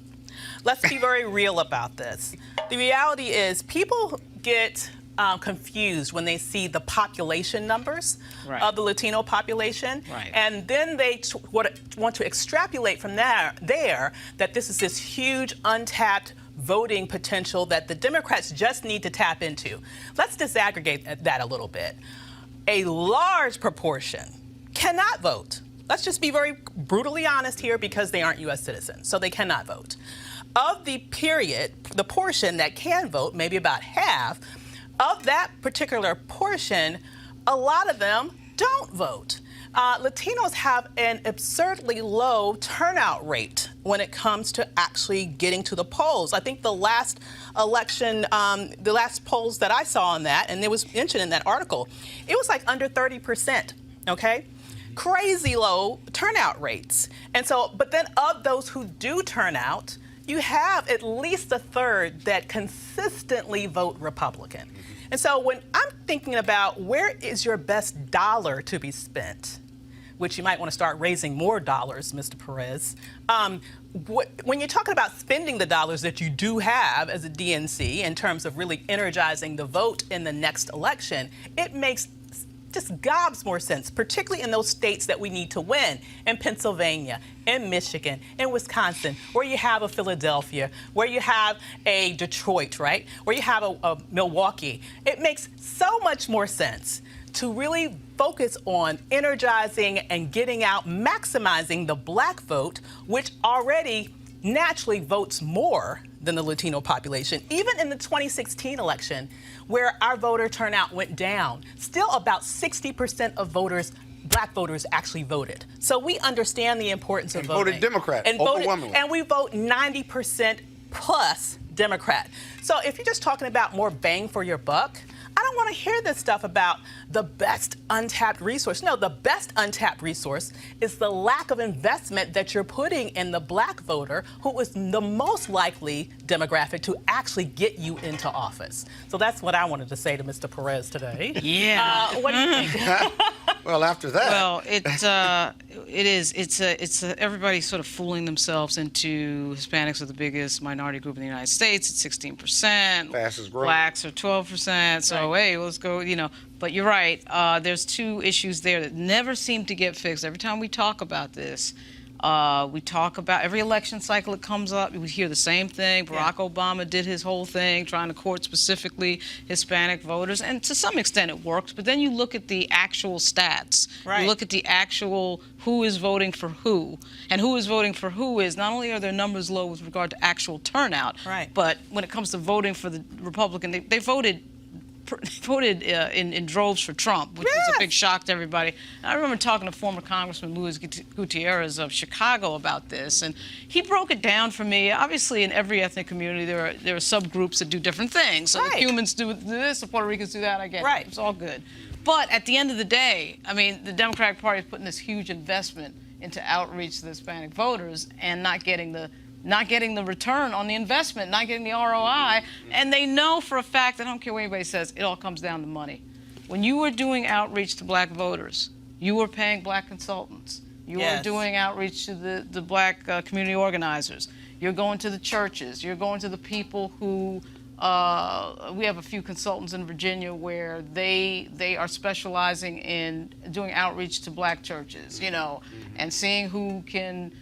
Let's be very real about this. The reality is people get confused when they see the population numbers of the Latino population, and then they want to extrapolate from there that this is this huge untapped voting potential that the Democrats just need to tap into. Let's disaggregate that a little bit. A large proportion cannot vote. Let's just be very brutally honest here, because they aren't U.S. citizens, so they cannot vote. Of the portion that can vote, maybe about half, of that particular portion, a lot of them don't vote. Latinos have an absurdly low turnout rate when it comes to actually getting to the polls. I think the last election, the last polls that I saw on that, and it was mentioned in that article, it was like under 30%, okay? Crazy low turnout rates. And so, but then of those who do turn out, you have at least a third that consistently vote Republican. And so when I'm thinking about where is your best dollar to be spent, which you might want to start raising more dollars, Mr. Perez. When you're talking about spending the dollars that you do have as a DNC in terms of really energizing the vote in the next election, it makes just gobs more sense, particularly in those states that we need to win, in Pennsylvania, in Michigan, in Wisconsin, where you have a Philadelphia, where you have a Detroit, right? Where you have a Milwaukee. It makes so much more sense to really focus on energizing and getting out, maximizing the black vote, which already naturally votes more than the Latino population. Even in the 2016 election, where our voter turnout went down, still about 60% of voters, black voters, actually voted. So we understand the importance of voting. Voted Democrat, Overwhelmingly. And we vote 90% plus Democrat. So if you're just talking about more bang for your buck, I don't want to hear this stuff about the best untapped resource. No, the best untapped resource is the lack of investment that you're putting in the black voter, who is the most likely demographic to actually get you into office. So that's what I wanted to say to Mr. Perez today. Yeah. What do you think? Well, after that. Well, it's everybody sort of fooling themselves into Hispanics are the biggest minority group in the United States. It's 16%. Fastest growing. Blacks are 12%. So hey, let's go. But you're right. There's two issues there that never seem to get fixed. Every time we talk about this, we talk about every election cycle it comes up. We hear the same thing. Barack Obama did his whole thing trying to court specifically Hispanic voters, and to some extent it worked. But then you look at the actual stats. Right. You look at the actual who is voting for who, and who is voting for who is not only are their numbers low with regard to actual turnout, but when it comes to voting for the Republican, they voted in droves for Trump, which was a big shock to everybody. And I remember talking to former Congressman Luis Gutierrez of Chicago about this, and he broke it down for me. Obviously, in every ethnic community, there are subgroups that do different things. So the Cubans do this, the Puerto Ricans do that. I get it. It's all good. But at the end of the day, I mean, the Democratic Party is putting this huge investment into outreach to the Hispanic voters and not getting the return on the investment, not getting the ROI, and they know for a fact, I don't care what anybody says, it all comes down to money. When you were doing outreach to black voters, you were paying black consultants. You were doing outreach to the black community organizers. You're going to the churches. You're going to the people who, we have a few consultants in Virginia where they are specializing in doing outreach to black churches, and seeing who can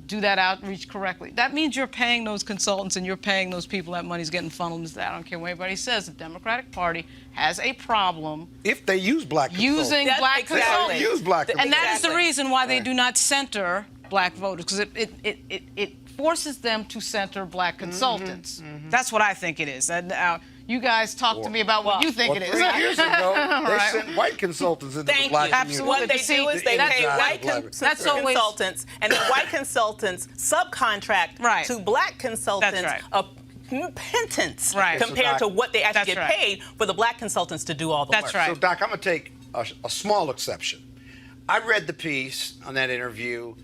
do that outreach correctly. That means you're paying those consultants and you're paying those people. That money's getting funneled into that. I don't care what anybody says. The Democratic Party has a problem if they use black consultants. Using black consultants. They use black consultants. And that is the reason why they do not center black voters, because it forces them to center black consultants. That's what I think it is. And, you guys talk to me about what you think it is. 3 years ago, they sent white consultants into the black community. What they do is they pay white consultants, and the white consultants subcontract to black consultants a pittance compared to what they actually get paid for the black consultants to do all the work. So, Doc, I'm going to take a small exception. I read the piece on that interview.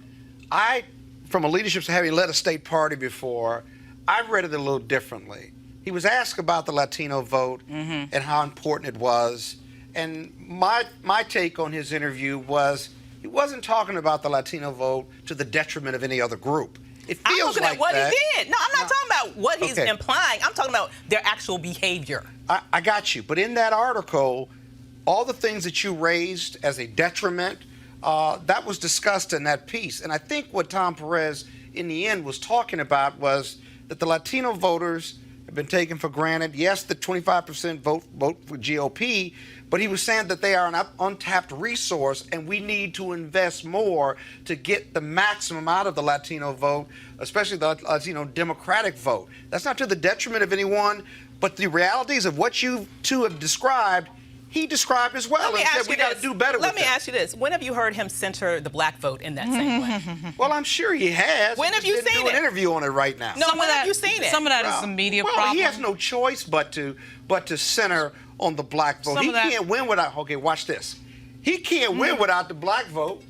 From a leadership, having led a state party before, I read it a little differently. He was asked about the Latino vote and how important it was. And my take on his interview was he wasn't talking about the Latino vote to the detriment of any other group. It feels I'm looking like at what that. he did. No, I'm not talking about what he's implying. I'm talking about their actual behavior. I got you. But in that article, all the things that you raised as a detriment, that was discussed in that piece. And I think what Tom Perez, in the end, was talking about was that the Latino voters have been taken for granted. Yes, the 25% vote for GOP, but he was saying that they are an untapped resource, and we need to invest more to get the maximum out of the Latino vote, especially the Latino Democratic vote. That's not to the detriment of anyone, but the realities of what you two have described, he described as well, and said we got to do better with that. Let me ask you this. When have you heard him center the black vote in that same way? Well, I'm sure he has. When have you seen it? Do an interview on it right now. No, when have you seen it? Some of that is a media problem. He has no choice but to center on the black vote. He can't win without, watch this. He can't win without the black vote.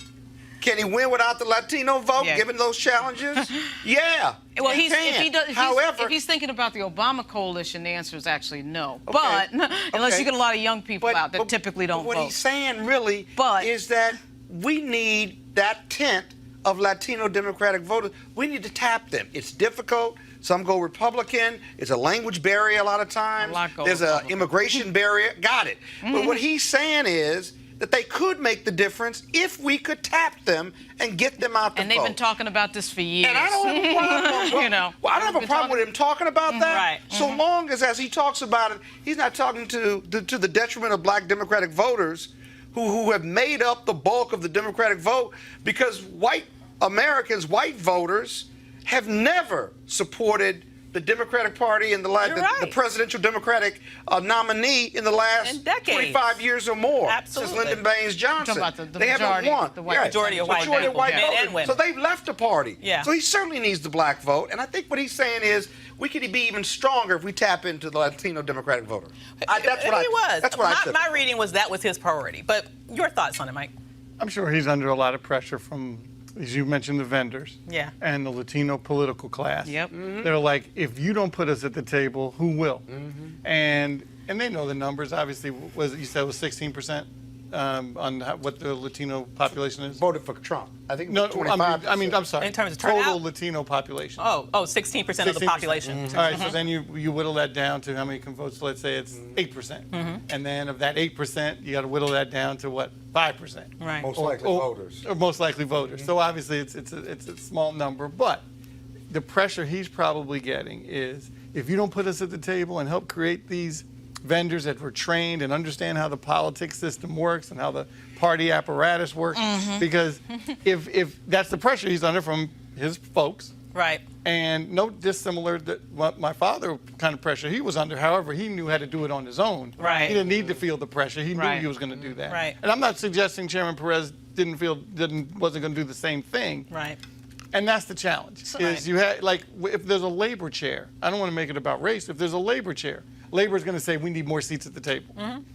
Can he win without the Latino vote, given those challenges? Yeah. Well, if he's thinking about the Obama coalition, the answer is actually no. But unless you get a lot of young people out that typically don't vote. What he's saying really is that we need that tent of Latino Democratic voters. We need to tap them. It's difficult. Some go Republican. It's a language barrier a lot of times. There's an immigration barrier. Got it. But what he's saying is that they could make the difference if we could tap them and get them out the vote. And they've been talking about this for years. And I don't have a problem. I don't have a problem with him talking about that. Right. So long as he talks about it, he's not talking to the detriment of Black Democratic voters who have made up the bulk of the Democratic vote, because white Americans, white voters, have never supported the Democratic Party and the presidential Democratic nominee in the last 25 years or more. Absolutely. Since Lyndon Baines Johnson. They haven't won. The majority of white people, men and women. So they've left the party. Yeah. So he certainly needs the black vote. And I think what he's saying is we could be even stronger if we tap into the Latino Democratic voter. That's what I said. My reading was that was his priority. But your thoughts on it, Mike? I'm sure he's under a lot of pressure from, as you mentioned, the vendors and the Latino political class. Yep. They're like, if you don't put us at the table, who will? And they know the numbers. Obviously, you said it was 16% on what the Latino population is? Voted for Trump. I think No, 25%. I'm sorry. In terms of total turnout? Latino population. 16% of the population. All right, so then you whittle that down to how many can vote. So let's say it's 8%. And then of that 8%, you got to whittle that down to what? 5%. Right. Most likely voters. Or most likely voters. So obviously it's a small number, but the pressure he's probably getting is if you don't put us at the table and help create these vendors that were trained and understand how the politics system works and how the party apparatus works, because if that's the pressure he's under from his folks, right, and no dissimilar that what my father kind of pressure he was under. However, he knew how to do it on his own. Right. He didn't need to feel the pressure. He knew he was going to do that. Right. And I'm not suggesting Chairman Perez wasn't going to do the same thing. right. And that's the challenge. Is you have if there's a labor chair, I don't want to make it about race. If there's a labor chair, labor is going to say we need more seats at the table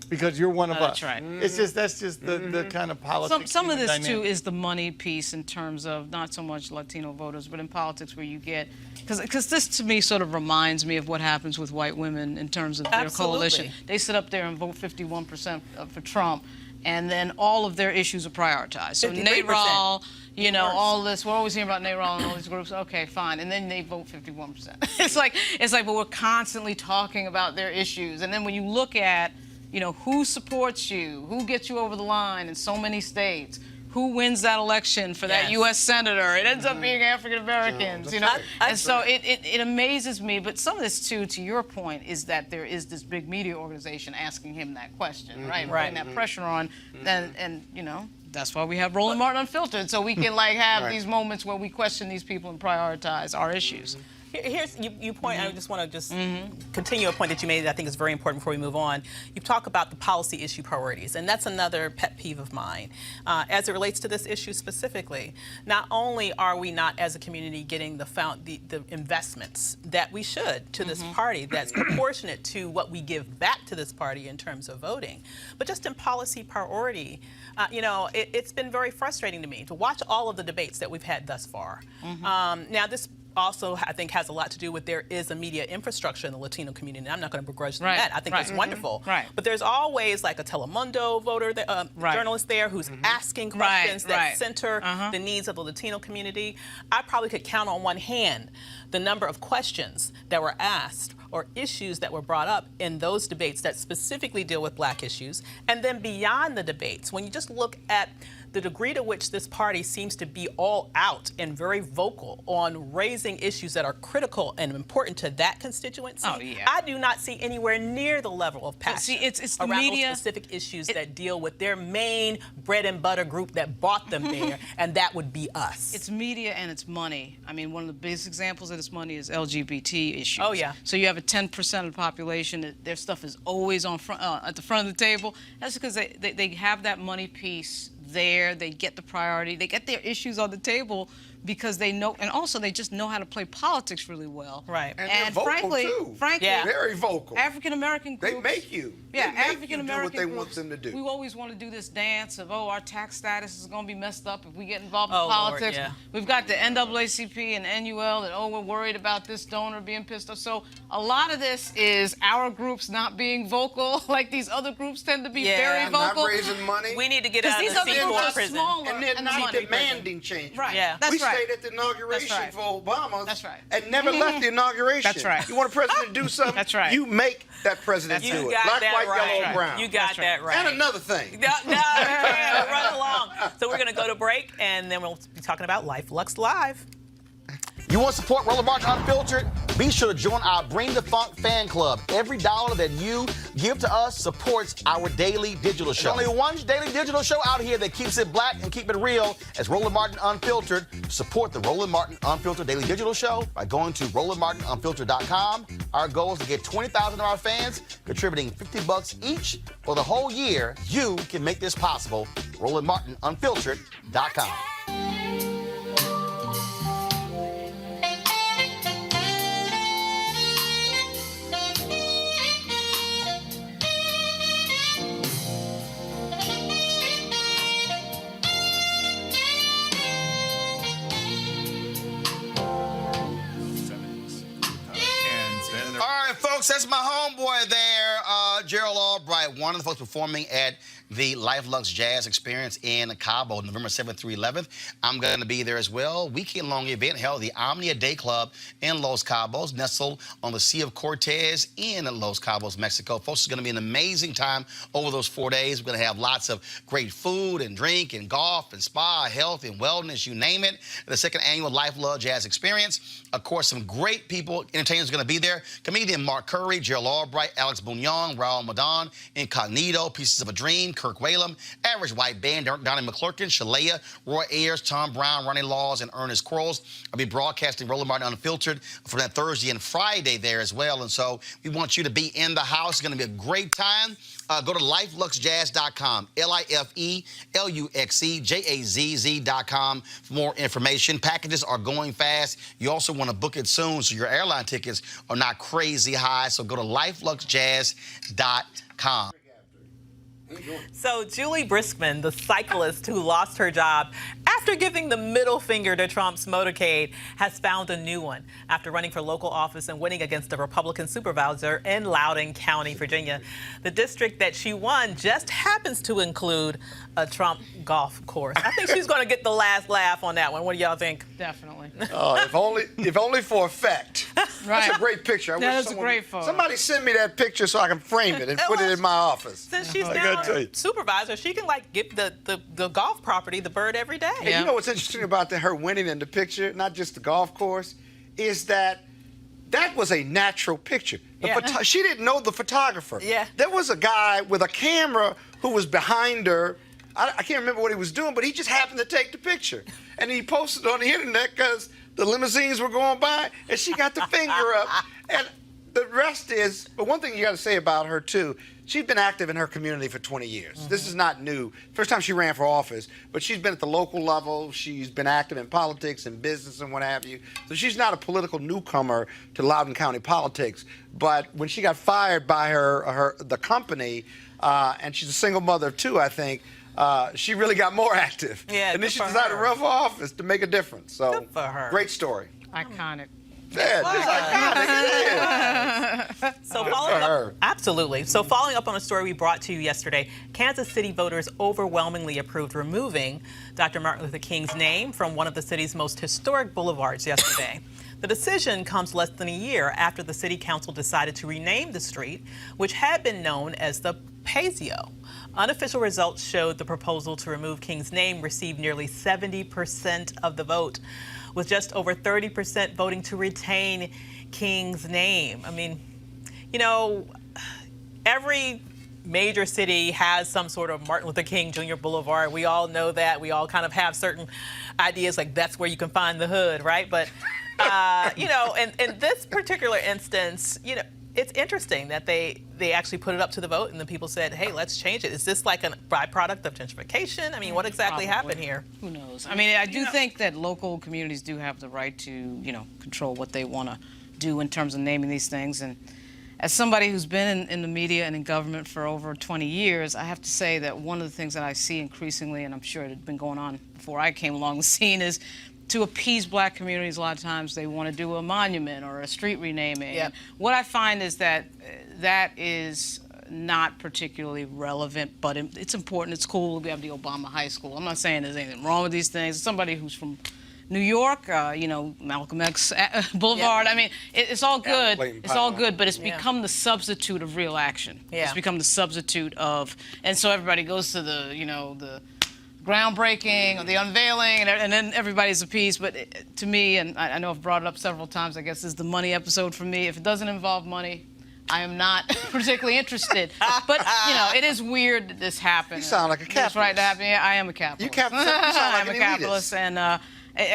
because you're one of us. That's right. It's just that's just the kind of politics. Some of this dynamic. too is the money piece in terms of not so much Latino voters, but in politics where you get because this to me sort of reminds me of what happens with white women in terms of their coalition. They sit up there and vote 51% for Trump, and then all of their issues are prioritized. So NARAL, all this. We're always hearing about NARAL and all these groups. Okay, fine, and then they vote 51%. It's like, but we're constantly talking about their issues, and then when you look at, who supports you, who gets you over the line in so many states. Who wins that election for that U.S. senator? It ends up being African Americans, And so it amazes me. But some of this, too, to your point, is that there is this big media organization asking him that question, right? Putting that pressure on. And that's why we have Roland Martin Unfiltered, so we can, have these moments where we question these people and prioritize our issues. Here's you point. I just want to continue a point that you made that I think is very important before we move on. You talk about the policy issue priorities, and that's another pet peeve of mine as it relates to this issue specifically. Not only are we not, as a community, getting the investments that we should to this party that's proportionate to what we give back to this party in terms of voting, but just in policy priority, it's been very frustrating to me to watch all of the debates that we've had thus far. Now this also, I think, has a lot to do with there is a media infrastructure in the Latino community. And I'm not going to begrudge them that. I think that's wonderful. But there's always a Telemundo voter, journalist there who's asking questions that center the needs of the Latino community. I probably could count on one hand the number of questions that were asked or issues that were brought up in those debates that specifically deal with black issues. And then beyond the debates, when you just look at the degree to which this party seems to be all out and very vocal on raising issues that are critical and important to that constituency, I do not see anywhere near the level of passion it's the around media, those specific issues that deal with their main bread and butter group that brought them there, and that would be us. It's media and it's money. I mean, one of the biggest examples of this money is LGBT issues. Oh, yeah. So you have a 10% of the population that their stuff is always at the front of the table. That's because they have that money piece there. They get the priority. They get their issues on the table because they know, and also they just know how to play politics really well. Right. And they're vocal, frankly, too. frankly, Very vocal. African American groups. They make you. Yeah, They make African you do American what they groups, want them to do. We always want to do this dance of, oh, our tax status is going to be messed up if we get involved in Oh, Lord, politics. yeah. We've got the NAACP and NUL that, oh, we're worried about this donor being pissed off. So a lot of this is our groups not being vocal, like these other groups tend to be very And vocal. not raising money. We need to get Because out these of the other groups C4 are prison. smaller and they're and not money. demanding change. Right. Yeah. That's We right. stayed at the inauguration That's right. for Obama. That's right. And never left the inauguration. That's right. You want a president to do something? That's right. You make that president You do it. got Black, that white, right. yellow, brown. You got that right. And another thing. No, yeah, run along. So we're going to go to break, and then we'll be talking about Life Lux Live. You want to support Roland Martin Unfiltered? Be sure to join our Bring the Funk fan club. Every dollar that you give to us supports our daily digital show. There's only one daily digital show out here that keeps it black and keep it real as Roland Martin Unfiltered. Support the Roland Martin Unfiltered daily digital show by going to RolandMartinUnfiltered.com. Our goal is to get 20,000 of our fans contributing $50 each for the whole year. You can make this possible. RolandMartinUnfiltered.com. All right, folks, that's my homeboy there, Gerald Albright, one of the folks performing at the Luxe Jazz Experience in Cabo, November 7th through 11th. I'm going to be there as well. Weekend-long event held at the Omnia Day Club in Los Cabos, nestled on the Sea of Cortez in Los Cabos, Mexico. Folks, it's going to be an amazing time over those 4 days. We're going to have lots of great food and drink and golf and spa, health and wellness, you name it. The second annual Luxe Jazz Experience. Of course, some great people, entertainers are going to be there. Comedian Mark Curry, Gerald Albright, Alex Bugnon, Raul Madan, Incognito, Pieces of a Dream, Kirk Whalum, Average White Band, Donnie McClurkin, Shalea, Roy Ayers, Tom Brown, Ronnie Laws, and Ernest Quarles. I'll be broadcasting Roland Martin Unfiltered for that Thursday and Friday there as well. And so we want you to be in the house. It's going to be a great time. Go to lifeluxjazz.com, LIFELUXEJAZZ.com for more information. Packages are going fast. You also want to book it soon so your airline tickets are not crazy high. So go to lifeluxjazz.com. So Julie Briskman, the cyclist who lost her job after giving the middle finger to Trump's motorcade, has found a new one after running for local office and winning against a Republican supervisor in Loudoun County, Virginia. The district that she won just happens to include a Trump golf course. I think she's going to get the last laugh on that one. What do y'all think? Definitely. Oh, if only for effect. Right. That's a great picture. I That wish is a great photo. Somebody send me that picture so I can frame it and put it in my office. Since she's I now gotta tell you. a supervisor, she can like give the golf property the bird every day. And you know what's interesting about her winning in the picture, not just the golf course, is that was a natural picture. She didn't know the photographer. Yeah. There was a guy with a camera who was behind her. I can't remember what he was doing, but he just happened to take the picture. And he posted it on the internet because the limousines were going by, and she got the finger up. And the rest is, but one thing you got to say about her, too, she's been active in her community for 20 years. Mm-hmm. This is not new. First time she ran for office, but she's been at the local level. She's been active in politics and business and what have you. So she's not a political newcomer to Loudoun County politics. But when she got fired by the company, and she's a single mother of two, I think, she really got more active. Yeah, and then she decided to run for office to make a difference. So good for her. Great story. Iconic. Yeah, just iconic. So following up, absolutely. So following up on a story we brought to you yesterday, Kansas City voters overwhelmingly approved removing Dr. Martin Luther King's name from one of the city's most historic boulevards yesterday. The decision comes less than a year after the city council decided to rename the street, which had been known as the Paseo. Unofficial results showed the proposal to remove King's name received nearly 70% of the vote, with just over 30% voting to retain King's name. I mean, you know, every major city has some sort of Martin Luther King Jr. Boulevard. We all know that. We all kind of have certain ideas, like that's where you can find the hood, right? But, you know, in this particular instance, you know, it's interesting that they actually put it up to the vote and the people said, hey, let's change it. Is this like a byproduct of gentrification? I mean, what exactly happened here? Who knows? I mean, I do think that local communities do have the right to, control what they want to do in terms of naming these things. And as somebody who's been in the media and in government for over 20 years, I have to say that one of the things that I see increasingly, and I'm sure it had been going on before I came along the scene, is to appease black communities, a lot of times they want to do a monument or a street renaming. Yep. What I find is that that is not particularly relevant, but it's important. It's cool. We have the Obama High School. I'm not saying there's anything wrong with these things. Somebody who's from New York, Malcolm X Boulevard. Yep. I mean, it's all good. It's all good, but it's Yeah. become the substitute of real action. Yeah. It's become the substitute of, and so everybody goes to the groundbreaking or the unveiling, and then everybody's appeased. But to me, and I know I've brought it up several times, I guess this is the money episode for me. If it doesn't involve money, I am not particularly interested. But, it is weird that this happened. You sound like a capitalist. It's right to happen. Yeah, I am a capitalist. You sound like I'm an a capitalist, and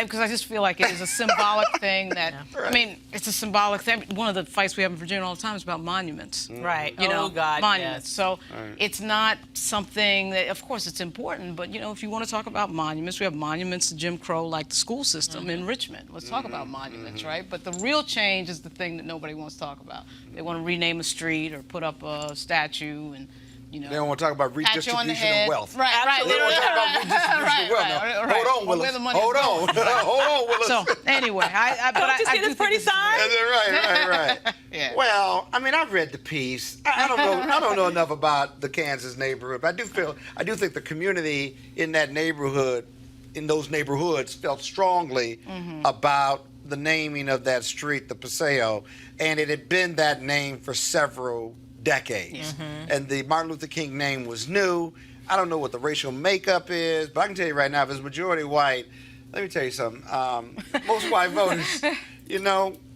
because I just feel like it is a symbolic thing that, I mean, it's a symbolic thing. One of the fights we have in Virginia all the time is about monuments. Right. Oh, God, monuments. yes. So it's not something that, of course, it's important, but, if you want to talk about monuments, we have monuments to Jim Crow, like the school system in Richmond. Let's talk about monuments, right? But the real change is the thing that nobody wants to talk about. They want to rename a street or put up a statue and, They don't want to talk about redistribution of wealth. Right. They don't want to talk about redistribution of wealth. Now, hold on, Willis. Where the money Hold on, Willis. So anyway, but Don't you see this pretty sign? Right. Yeah. Well, I mean, I've read the piece. I don't know. I don't know enough about the Kansas neighborhood, but I do think the community in that neighborhood, in those neighborhoods, felt strongly about the naming of that street, the Paseo, and it had been that name for several decades. And the Martin Luther King name was new. I don't know what the racial makeup is, but I can tell you right now, if it's majority white, let me tell you something. Most white voters,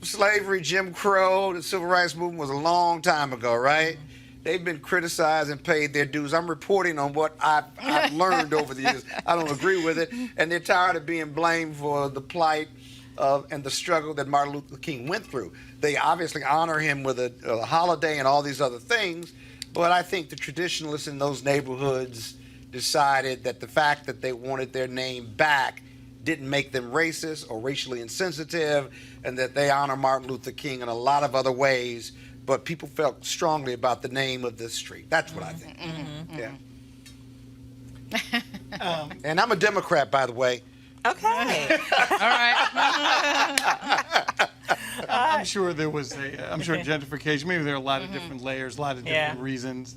slavery, Jim Crow, the civil rights movement was a long time ago, right? They've been criticized and paid their dues. I'm reporting on what I've learned over the years. I don't agree with it, and they're tired of being blamed for the plight and the struggle that Martin Luther King went through. They obviously honor him with a holiday and all these other things, but I think the traditionalists in those neighborhoods decided that the fact that they wanted their name back didn't make them racist or racially insensitive, and that they honor Martin Luther King in a lot of other ways, but people felt strongly about the name of this street. That's what I think. Yeah. And I'm a Democrat, by the way. Okay. All right. I'm sure there was gentrification. Maybe there are a lot of different layers, a lot of different reasons,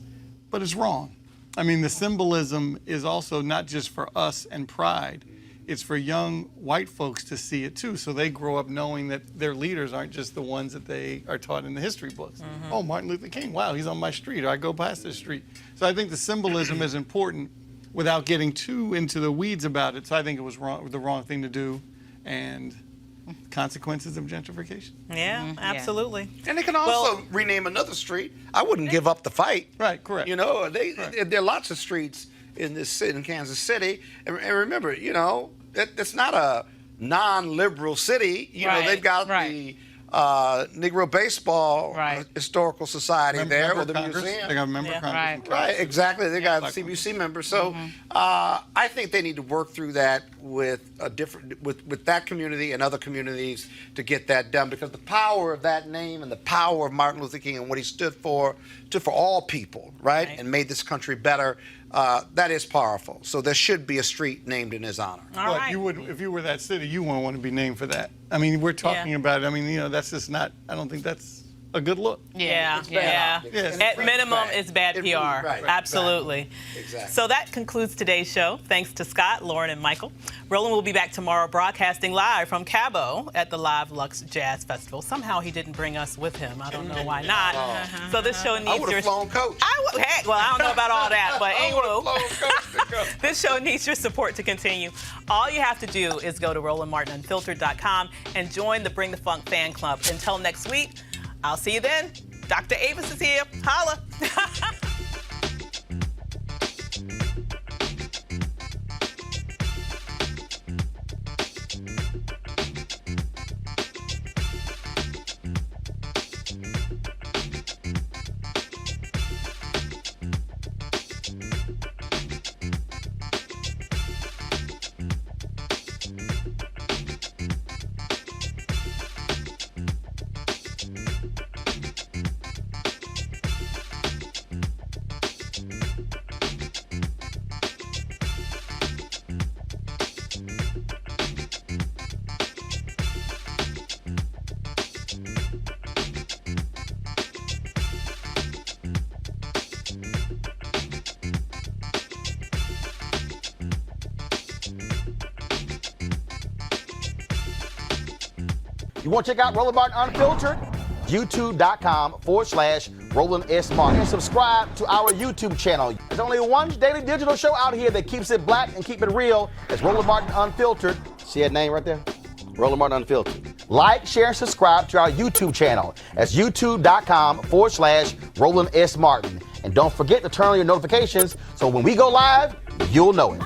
but it's wrong. I mean, the symbolism is also not just for us and pride. It's for young white folks to see it too, so they grow up knowing that their leaders aren't just the ones that they are taught in the history books. Oh, Martin Luther King, wow, he's on my street, or I go past this street. So I think the symbolism is important without getting too into the weeds about it. So I think it was the wrong thing to do, and consequences of gentrification. Yeah, absolutely. And they can also rename another street. I wouldn't give up the fight. Right, correct. There are lots of streets in Kansas City, and remember, it's not a non-liberal city. They've got the Negro Baseball Historical Society there, or the Congress. museum. They got member Congress. Right, exactly. They got CBC members. So I think they need to work through that with that community and other communities to get that done, because the power of that name and the power of Martin Luther King and what he stood for all people, right? And made this country better. That is powerful. So there should be a street named in his honor. But if you were that city, you wouldn't want to be named for that. I mean, we're talking about it. I mean, that's just not, I don't think that's a good look. Yeah. Yes. At minimum, it's bad PR. Right. Absolutely. Exactly. So that concludes today's show. Thanks to Scott, Lauren, and Michael. Roland will be back tomorrow broadcasting live from Cabo at the live Luxe Jazz Festival. Somehow he didn't bring us with him. I don't know why not. So this show needs I would have flown coach. Well, I don't know about all that, but I would have anyway. flown coach to go. This show needs your support to continue. All you have to do is go to RolandMartinUnfiltered.com and join the Bring the Funk fan club. Until next week, I'll see you then. Dr. Avis is here. Holla. You want to check out Roland Martin Unfiltered? YouTube.com/Roland S. Martin. And subscribe to our YouTube channel. There's only one daily digital show out here that keeps it black and keep it real. It's Roland Martin Unfiltered. See that name right there? Roland Martin Unfiltered. Like, share, and subscribe to our YouTube channel. That's YouTube.com/Roland S. Martin. And don't forget to turn on your notifications so when we go live, you'll know it.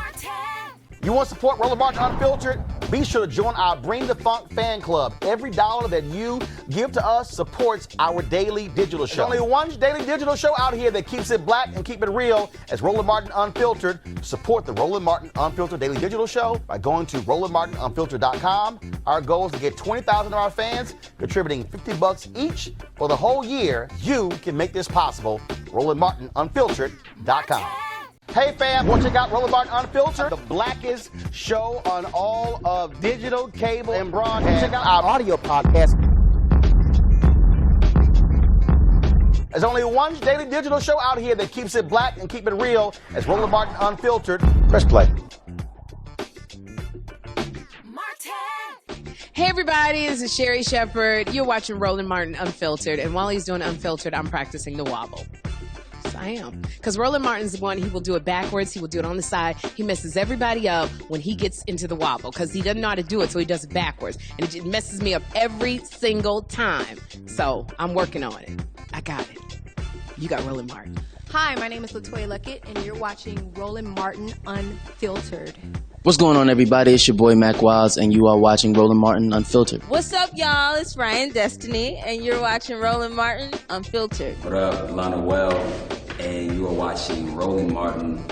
You want to support Roland Martin Unfiltered? Be sure to join our Bring the Funk fan club. Every dollar that you give to us supports our daily digital show. There's only one daily digital show out here that keeps it black and keep it real. It's Roland Martin Unfiltered. Support the Roland Martin Unfiltered daily digital show by going to RolandMartinUnfiltered.com. Our goal is to get 20,000 of our fans contributing $50 each for the whole year. You can make this possible. RolandMartinUnfiltered.com. Hey fam, want to check out Roland Martin Unfiltered, the blackest show on all of digital, cable, and broadcast. Check out our audio podcast. There's only one daily digital show out here that keeps it black and keep it real. It's Roland Martin Unfiltered. Press play. Hey everybody, this is Sherry Shepherd. You're watching Roland Martin Unfiltered, and while he's doing Unfiltered, I'm practicing the wobble. I am. Because Roland Martin's the one, he will do it backwards, he will do it on the side. He messes everybody up when he gets into the wobble because he doesn't know how to do it, so he does it backwards. And it just messes me up every single time. So I'm working on it. I got it. You got Roland Martin. Hi, my name is LaToya Luckett, and you're watching Roland Martin Unfiltered. What's going on, everybody? It's your boy Mac Wiles, and you are watching Roland Martin Unfiltered. What's up, y'all? It's Ryan Destiny, and you're watching Roland Martin Unfiltered. What up, Lana Well, and you are watching Roland Martin